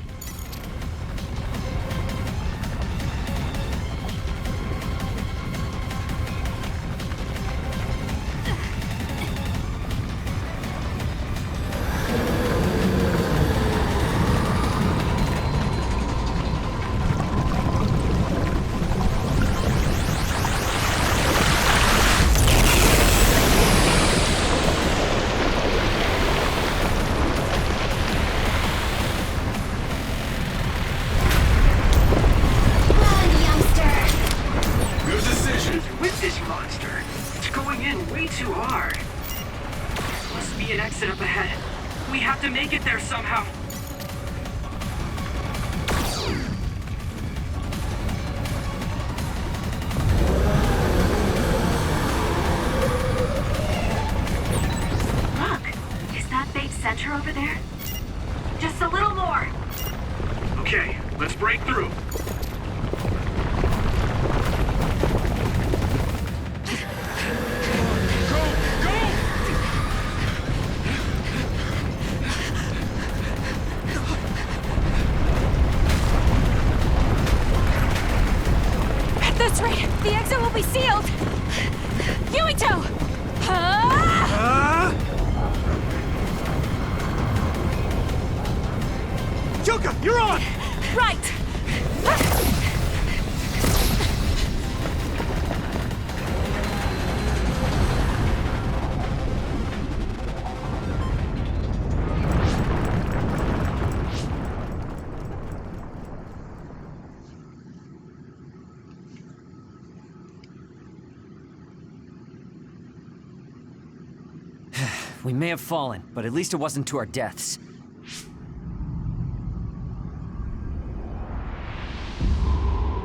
We may have fallen, but at least it wasn't to our deaths.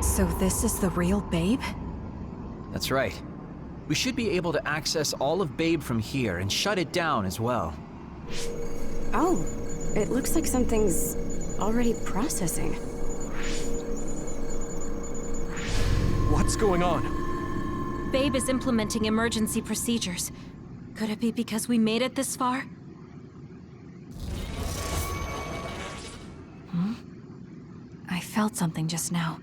So this is the real Babe?
That's right. We should be able to access all of Babe from here and shut it down as well.
Oh, it looks like something's already processing.
What's going on?
Babe is implementing emergency procedures. Could it be because we made it this far?
I felt something just now.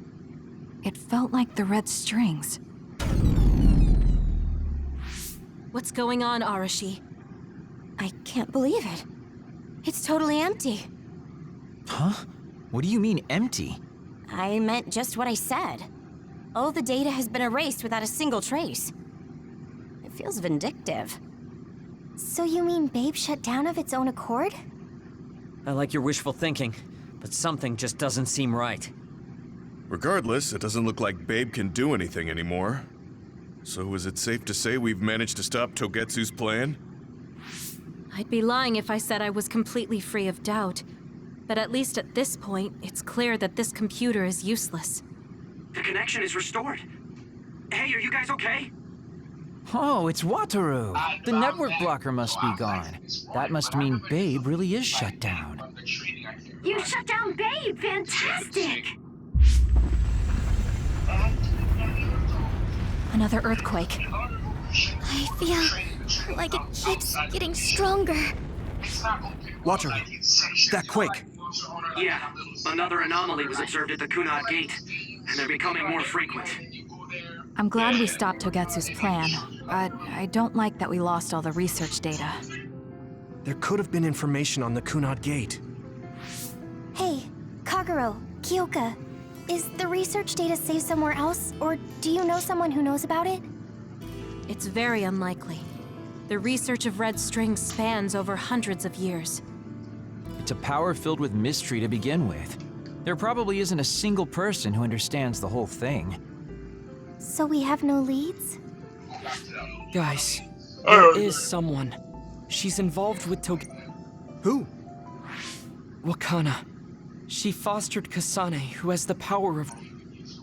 It felt like the red strings.
What's going on, Arashi?
I can't believe it. It's totally empty.
Huh? What do you mean, empty?
I meant just what I said. All the data has been erased without a single trace. It feels vindictive.
So you mean Babe shut down of its own accord?
I like your wishful thinking, but something just doesn't seem right.
Regardless, it doesn't look like Babe can do anything anymore. So is it safe to say we've managed to stop Togetsu's plan?
I'd be lying if I said I was completely free of doubt. But at least at this point, it's clear that this computer is useless.
The connection is restored. Hey, are you guys okay?
Oh, it's Wataru! The network blocker must be gone. That must mean Babe really is shut down.
You shut down Babe! Fantastic!
Another earthquake.
I feel like it keeps getting stronger.
Wataru, that quake.
Yeah, another anomaly was observed at the Kunad Gate, and they're becoming more frequent.
I'm glad we stopped Togetsu's plan, but I don't like that we lost all the research data.
There could have been information on the Kunad Gate.
Hey, Kagero, Kyoka, is the research data saved somewhere else, or do you know someone who knows about it?
It's very unlikely. The research of red strings spans over hundreds of years.
It's a power filled with mystery to begin with. There probably isn't a single person who understands the whole thing.
So we have no leads?
Guys, there is someone. She's involved with
Who?
Wakana. She fostered Kasane, who has the power of...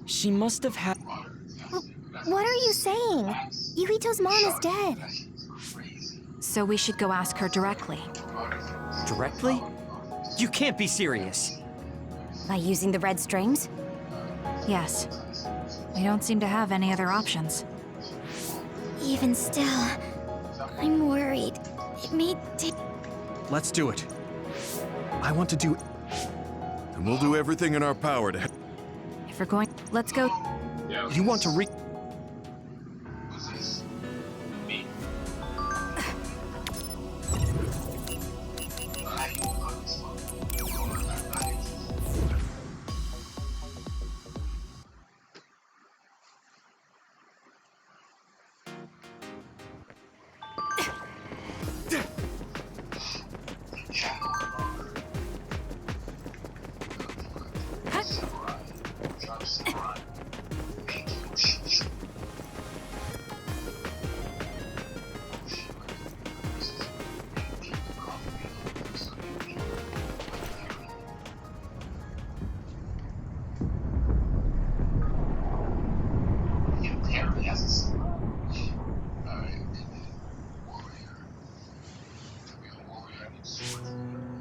She must have had...
What are you saying? Yuhito's mom is dead.
So we should go ask her directly.
Directly? You can't be serious.
By using the red strings?
Yes. We don't seem to have any other options.
Even still, I'm worried. It may take...
Let's do it. I want to do...
And we'll do everything in our power to...
If we're going, let's go.
You want to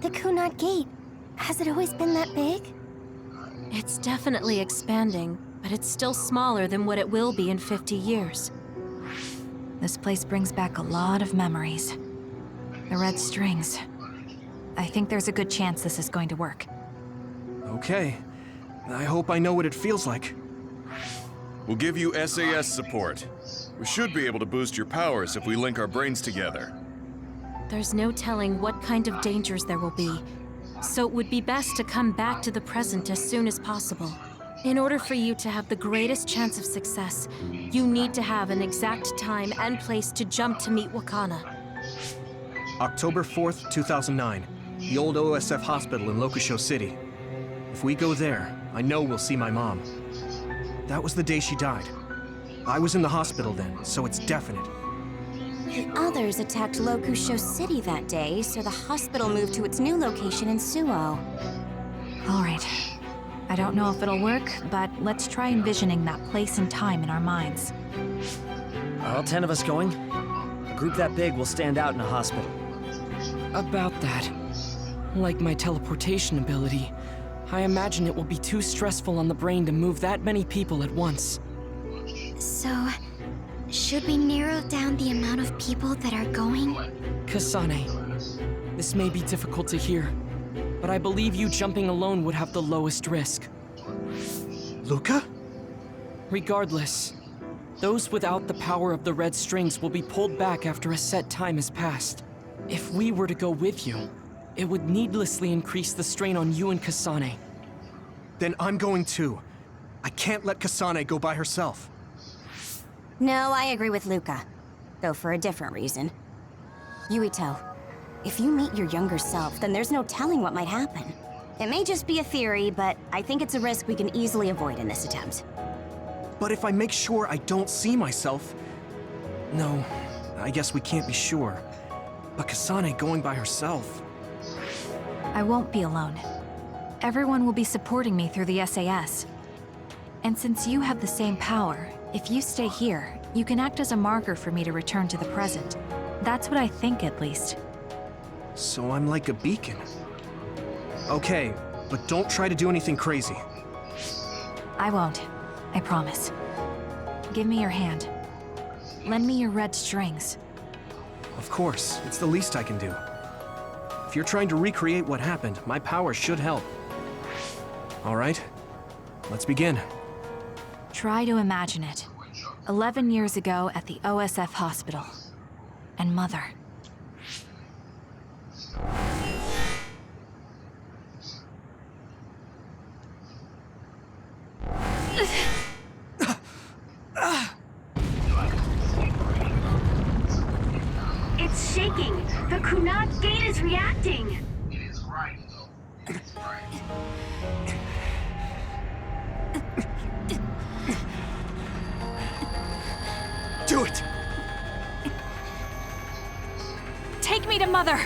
The Kunad Gate. Has it always been that big?
It's definitely expanding, but it's still smaller than what it will be in 50 years.
This place brings back a lot of memories. The red strings. I think there's a good chance this is going to work.
Okay. I hope I know what it feels like.
We'll give you SAS support. We should be able to boost your powers if we link our brains together.
There's no telling what kind of dangers there will be, so it would be best to come back to the present as soon as possible. In order for you to have the greatest chance of success, you need to have an exact time and place to jump to meet Wakana.
October 4th, 2009. The old OSF hospital in Lokusho City. If we go there, I know we'll see my mom. That was the day she died. I was in the hospital then, so it's definite.
The others attacked Lokusho City that day, so the hospital moved to its new location in Suo.
All right. I don't know if it'll work, but let's try envisioning that place and time in our minds.
Are all 10 of us going? A group that big will stand out in a hospital.
About that. Like my teleportation ability, I imagine it will be too stressful on the brain to move that many people at once.
So, should we narrow down the amount of people that are going?
Kasane, this may be difficult to hear, but I believe you jumping alone would have the lowest risk.
Luca?
Regardless, those without the power of the red strings will be pulled back after a set time has passed. If we were to go with you, it would needlessly increase the strain on you and Kasane.
Then I'm going too. I can't let Kasane go by herself.
No, I agree with Luca, though for a different reason. Yuito, if you meet your younger self, then there's no telling what might happen. It may just be a theory, but I think it's a risk we can easily avoid in this attempt.
But if I make sure I don't see myself... No, I guess we can't be sure. But Kasane going by herself...
I won't be alone. Everyone will be supporting me through the SAS. And since you have the same power, if you stay here, you can act as a marker for me to return to the present. That's what I think, at least.
So I'm like a beacon. Okay, but don't try to do anything crazy.
I won't. I promise. Give me your hand. Lend me your red strings.
Of course, it's the least I can do. If you're trying to recreate what happened, my power should help. All right, let's begin.
Try to imagine it. 11 years ago at the OSF hospital. And Mother.
It's shaking. The Kunad gate is reacting.
It is right, though. It is right.
Do it!
Take me to Mother!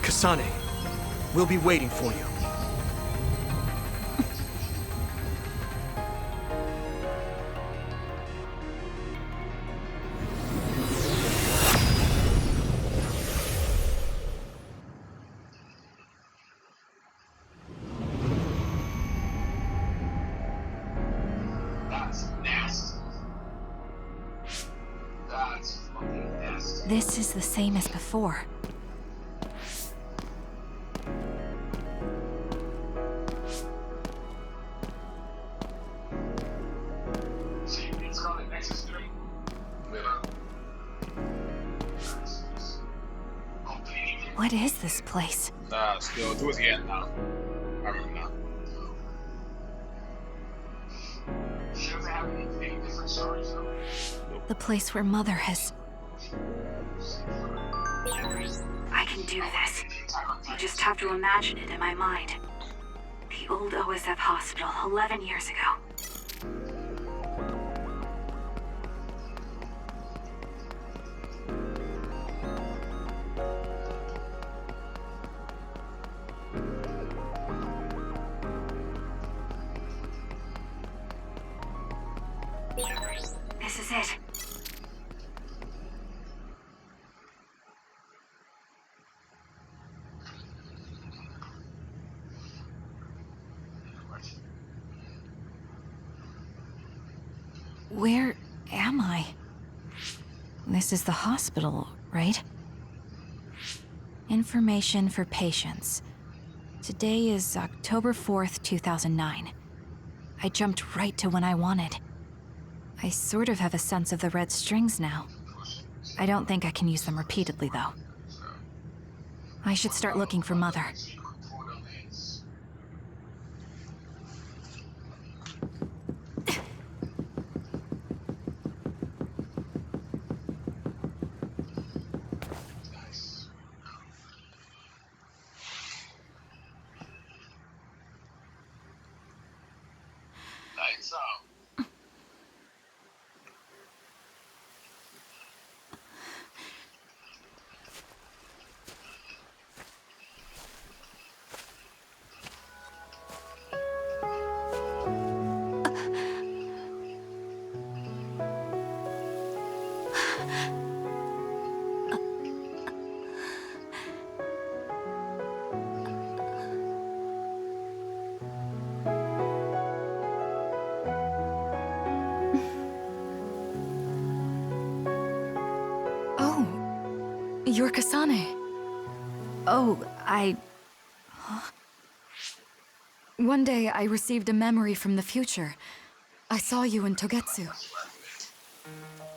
Kasane, we'll be waiting for you.
That's nasty. That's fucking nasty.
This is the same as before.
So you mean SCARLET NEXUS 3?
What is this place?
Nah, still, do it again now. I remember now. She doesn't have any different stories, though.
The place where Mother has...
I can do this. You just have to imagine it in my mind. The old OSF hospital 11 years ago. This is it.
Where am I? This is the hospital, right? Information for patients. Today is October 4th, 2009. I jumped right to when I wanted. I sort of have a sense of the red strings now. I don't think I can use them repeatedly, though. I should start looking for Mother.
Lights out.
you're Kasane. Oh, One day, I received a memory from the future. I saw you in Togetsu.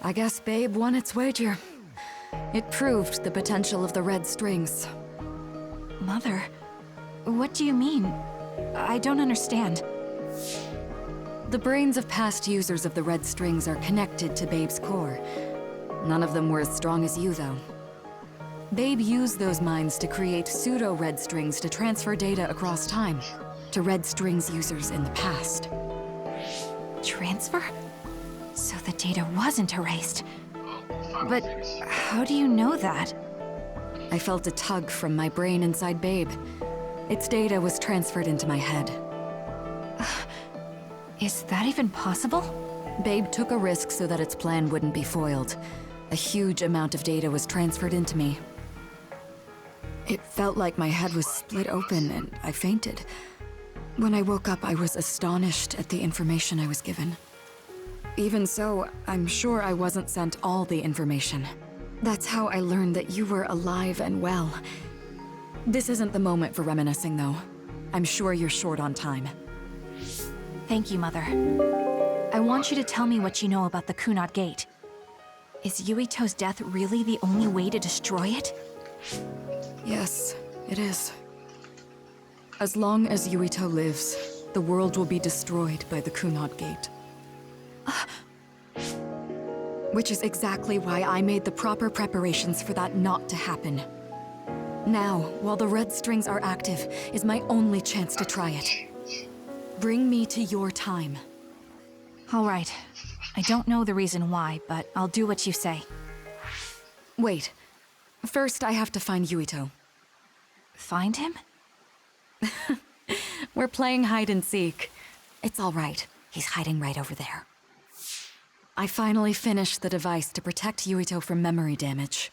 I guess Babe won its wager. It proved the potential of the red strings.
Mother, what do you mean? I don't understand.
The brains of past users of the red strings are connected to Babe's core. None of them were as strong as you, though. Babe used those minds to create pseudo-red strings to transfer data across time to red strings users in the past.
Transfer? So the data wasn't erased. But how do you know that?
I felt a tug from my brain inside Babe. Its data was transferred into my head.
Is that even possible?
Babe took a risk so that its plan wouldn't be foiled. A huge amount of data was transferred into me. It felt like my head was split open and I fainted. When I woke up, I was astonished at the information I was given. Even so, I'm sure I wasn't sent all the information. That's how I learned that you were alive and well. This isn't the moment for reminiscing, though. I'm sure you're short on time.
Thank you, Mother. I want you to tell me what you know about the Kunat Gate. Is Yuito's death really the only way to destroy it?
Yes, it is. As long as Yuito lives, the world will be destroyed by the Kunat Gate. Which is exactly why I made the proper preparations for that not to happen. Now, while the red strings are active, is my only chance to try it. Bring me to your time.
All right. I don't know the reason why, but I'll do what you say.
Wait. First, I have to find Yuito.
Find him?
We're playing hide and seek. It's all right. He's hiding right over there. I finally finished the device to protect Yuito from memory damage.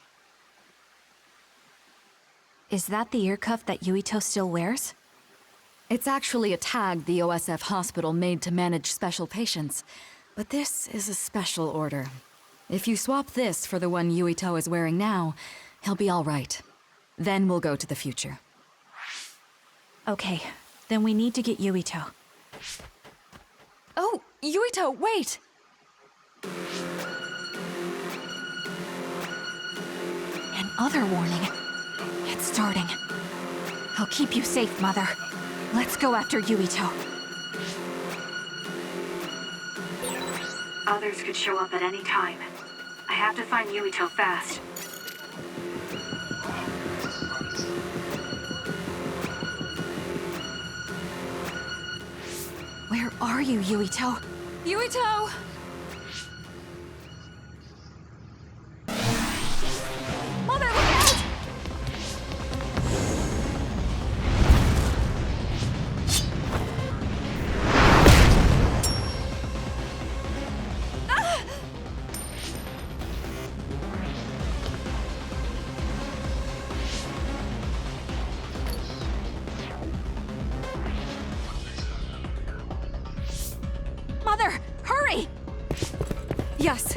Is that the ear cuff that Yuito still wears?
It's actually a tag the OSF hospital made to manage special patients. But this is a special order. If you swap this for the one Yuito is wearing now, he'll be all right. Then we'll go to the future.
Okay, then we need to get Yuito.
Oh, Yuito, wait!
Another warning. It's starting. I'll keep you safe, Mother. Let's go after Yuito.
Others could show up at any time. I have to find Yuito fast.
Where are you, Yuito?
Yuito! Mother, look out!
Mother, hurry!
Yes.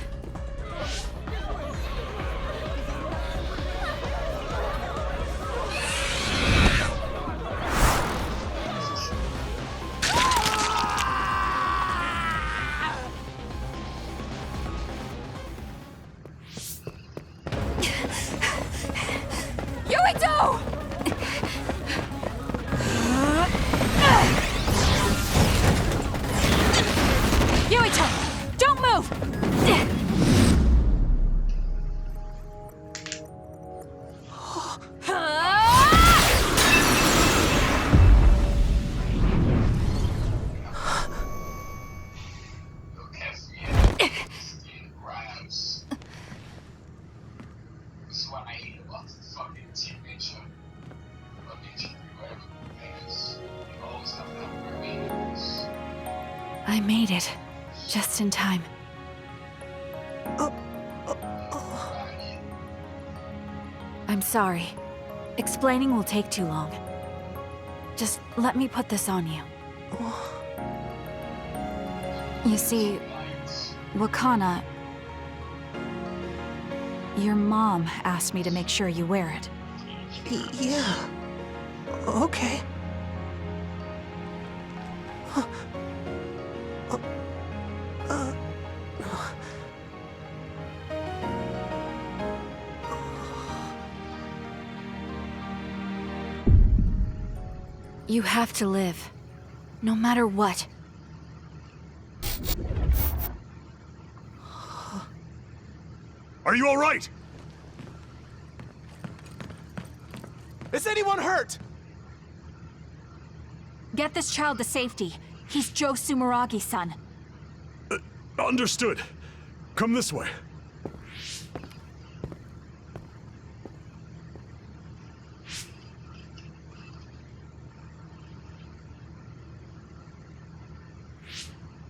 Yuito!
Yuito, don't move! I made it. Just in time. I'm sorry. Explaining will take too long. Just let me put this on you. You see, Wakana...
Your mom asked me to make sure you wear it.
Yeah. Okay.
You have to live. No matter what.
Are you all right?
Is anyone hurt?
Get this child to safety. He's Joe Sumeragi's son.
Understood. Come this way.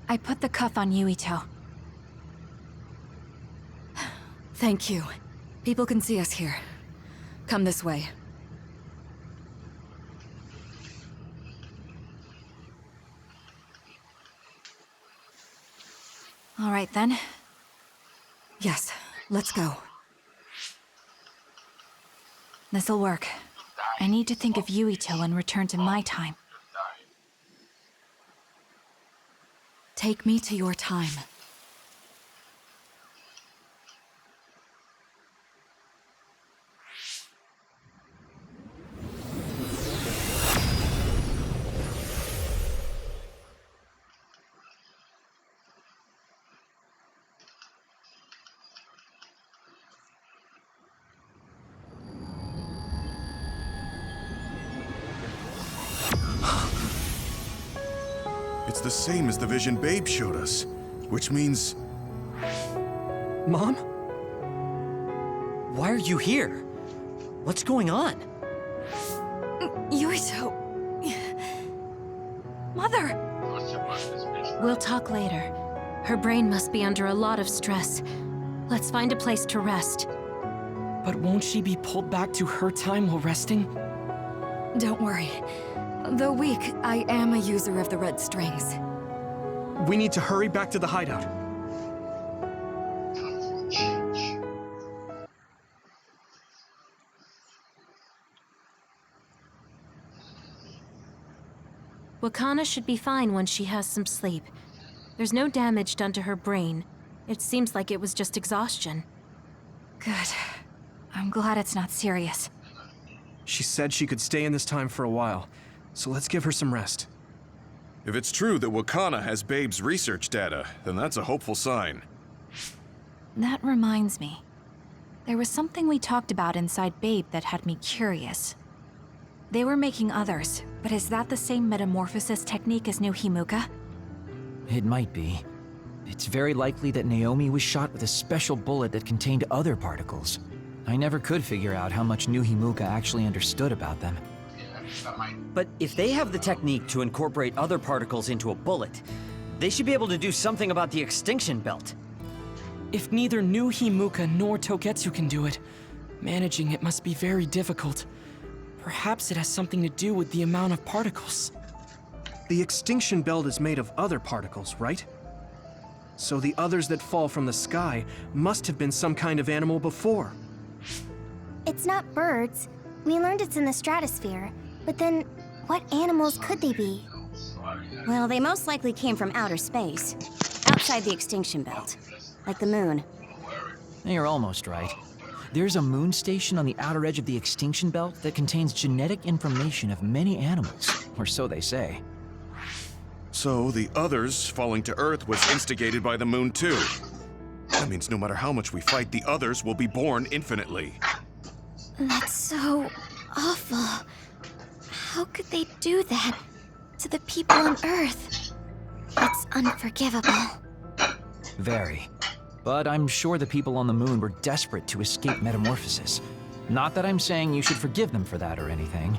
I put the cuff on Yuito.
Thank you. People can see us here. Come this way.
All right, then.
Yes, let's go.
This'll work. I need to think of Yuito and return to my time.
Take me to your time.
It's the same as the vision Babe showed us, which means...
Mom?
Why are you here? What's going on?
Yuito!
Mother!
We'll talk later. Her brain must be under a lot of stress. Let's find a place to rest.
But won't she be pulled back to her time while resting?
Don't worry. Though weak, I am a user of the red strings.
We need to hurry back to the hideout.
Wakana should be fine when she has some sleep. There's no damage done to her brain. It seems like it was just exhaustion.
Good. I'm glad it's not serious.
She said she could stay in this time for a while, so let's give her some rest.
If it's true that Wakana has Babe's research data, then that's a hopeful sign.
That reminds me. There was something we talked about inside Babe that had me curious. They were making others, but is that the same metamorphosis technique as New Himuka?
It might be. It's very likely that Naomi was shot with a special bullet that contained other particles. I never could figure out how much New Himuka actually understood about them.
But if they have the technique to incorporate other particles into a bullet, they should be able to do something about the extinction belt.
If neither New Himuka nor Togetsu can do it, managing it must be very difficult. Perhaps it has something to do with the amount of particles.
The extinction belt is made of other particles, right? So the others that fall from the sky must have been some kind of animal before.
It's not birds. We learned it's in the stratosphere. But then, what animals could they be?
Well, they most likely came from outer space, outside the extinction belt, like the moon.
You're almost right. There's a moon station on the outer edge of the extinction belt that contains genetic information of many animals, or so they say.
So the others falling to Earth was instigated by the moon too. That means no matter how much we fight, the others will be born infinitely.
That's so awful. How could they do that to the people on Earth? It's unforgivable.
Very. But I'm sure the people on the moon were desperate to escape metamorphosis. Not that I'm saying you should forgive them for that or anything.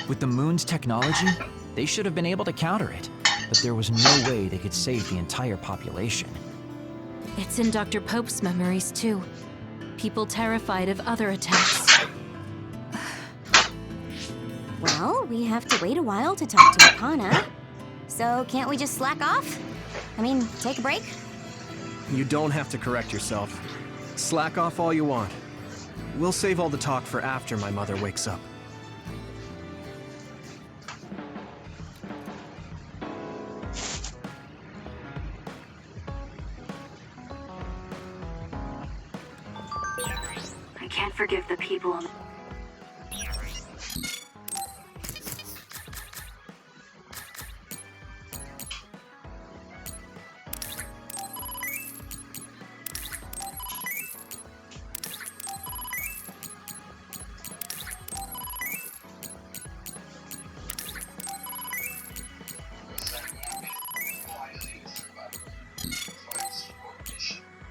With the moon's technology, they should have been able to counter it. But there was no way they could save the entire population.
It's in Dr. Pope's memories, too. People terrified of other attacks.
Well, we have to wait a while to talk to Wakana. So can't we just slack off? I mean, take a break?
You don't have to correct yourself. Slack off all you want. We'll save all the talk for after my mother wakes up.
I can't forgive the people.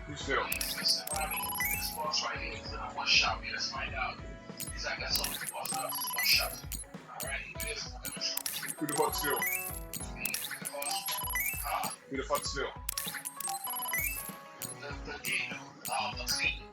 Who's Phil? Boss right here. One shot. Let's find out. He's like, that's all the boss does. One shot. Alright, who the fuck's Phil? Who the fuck's Phil? The gator. The clean.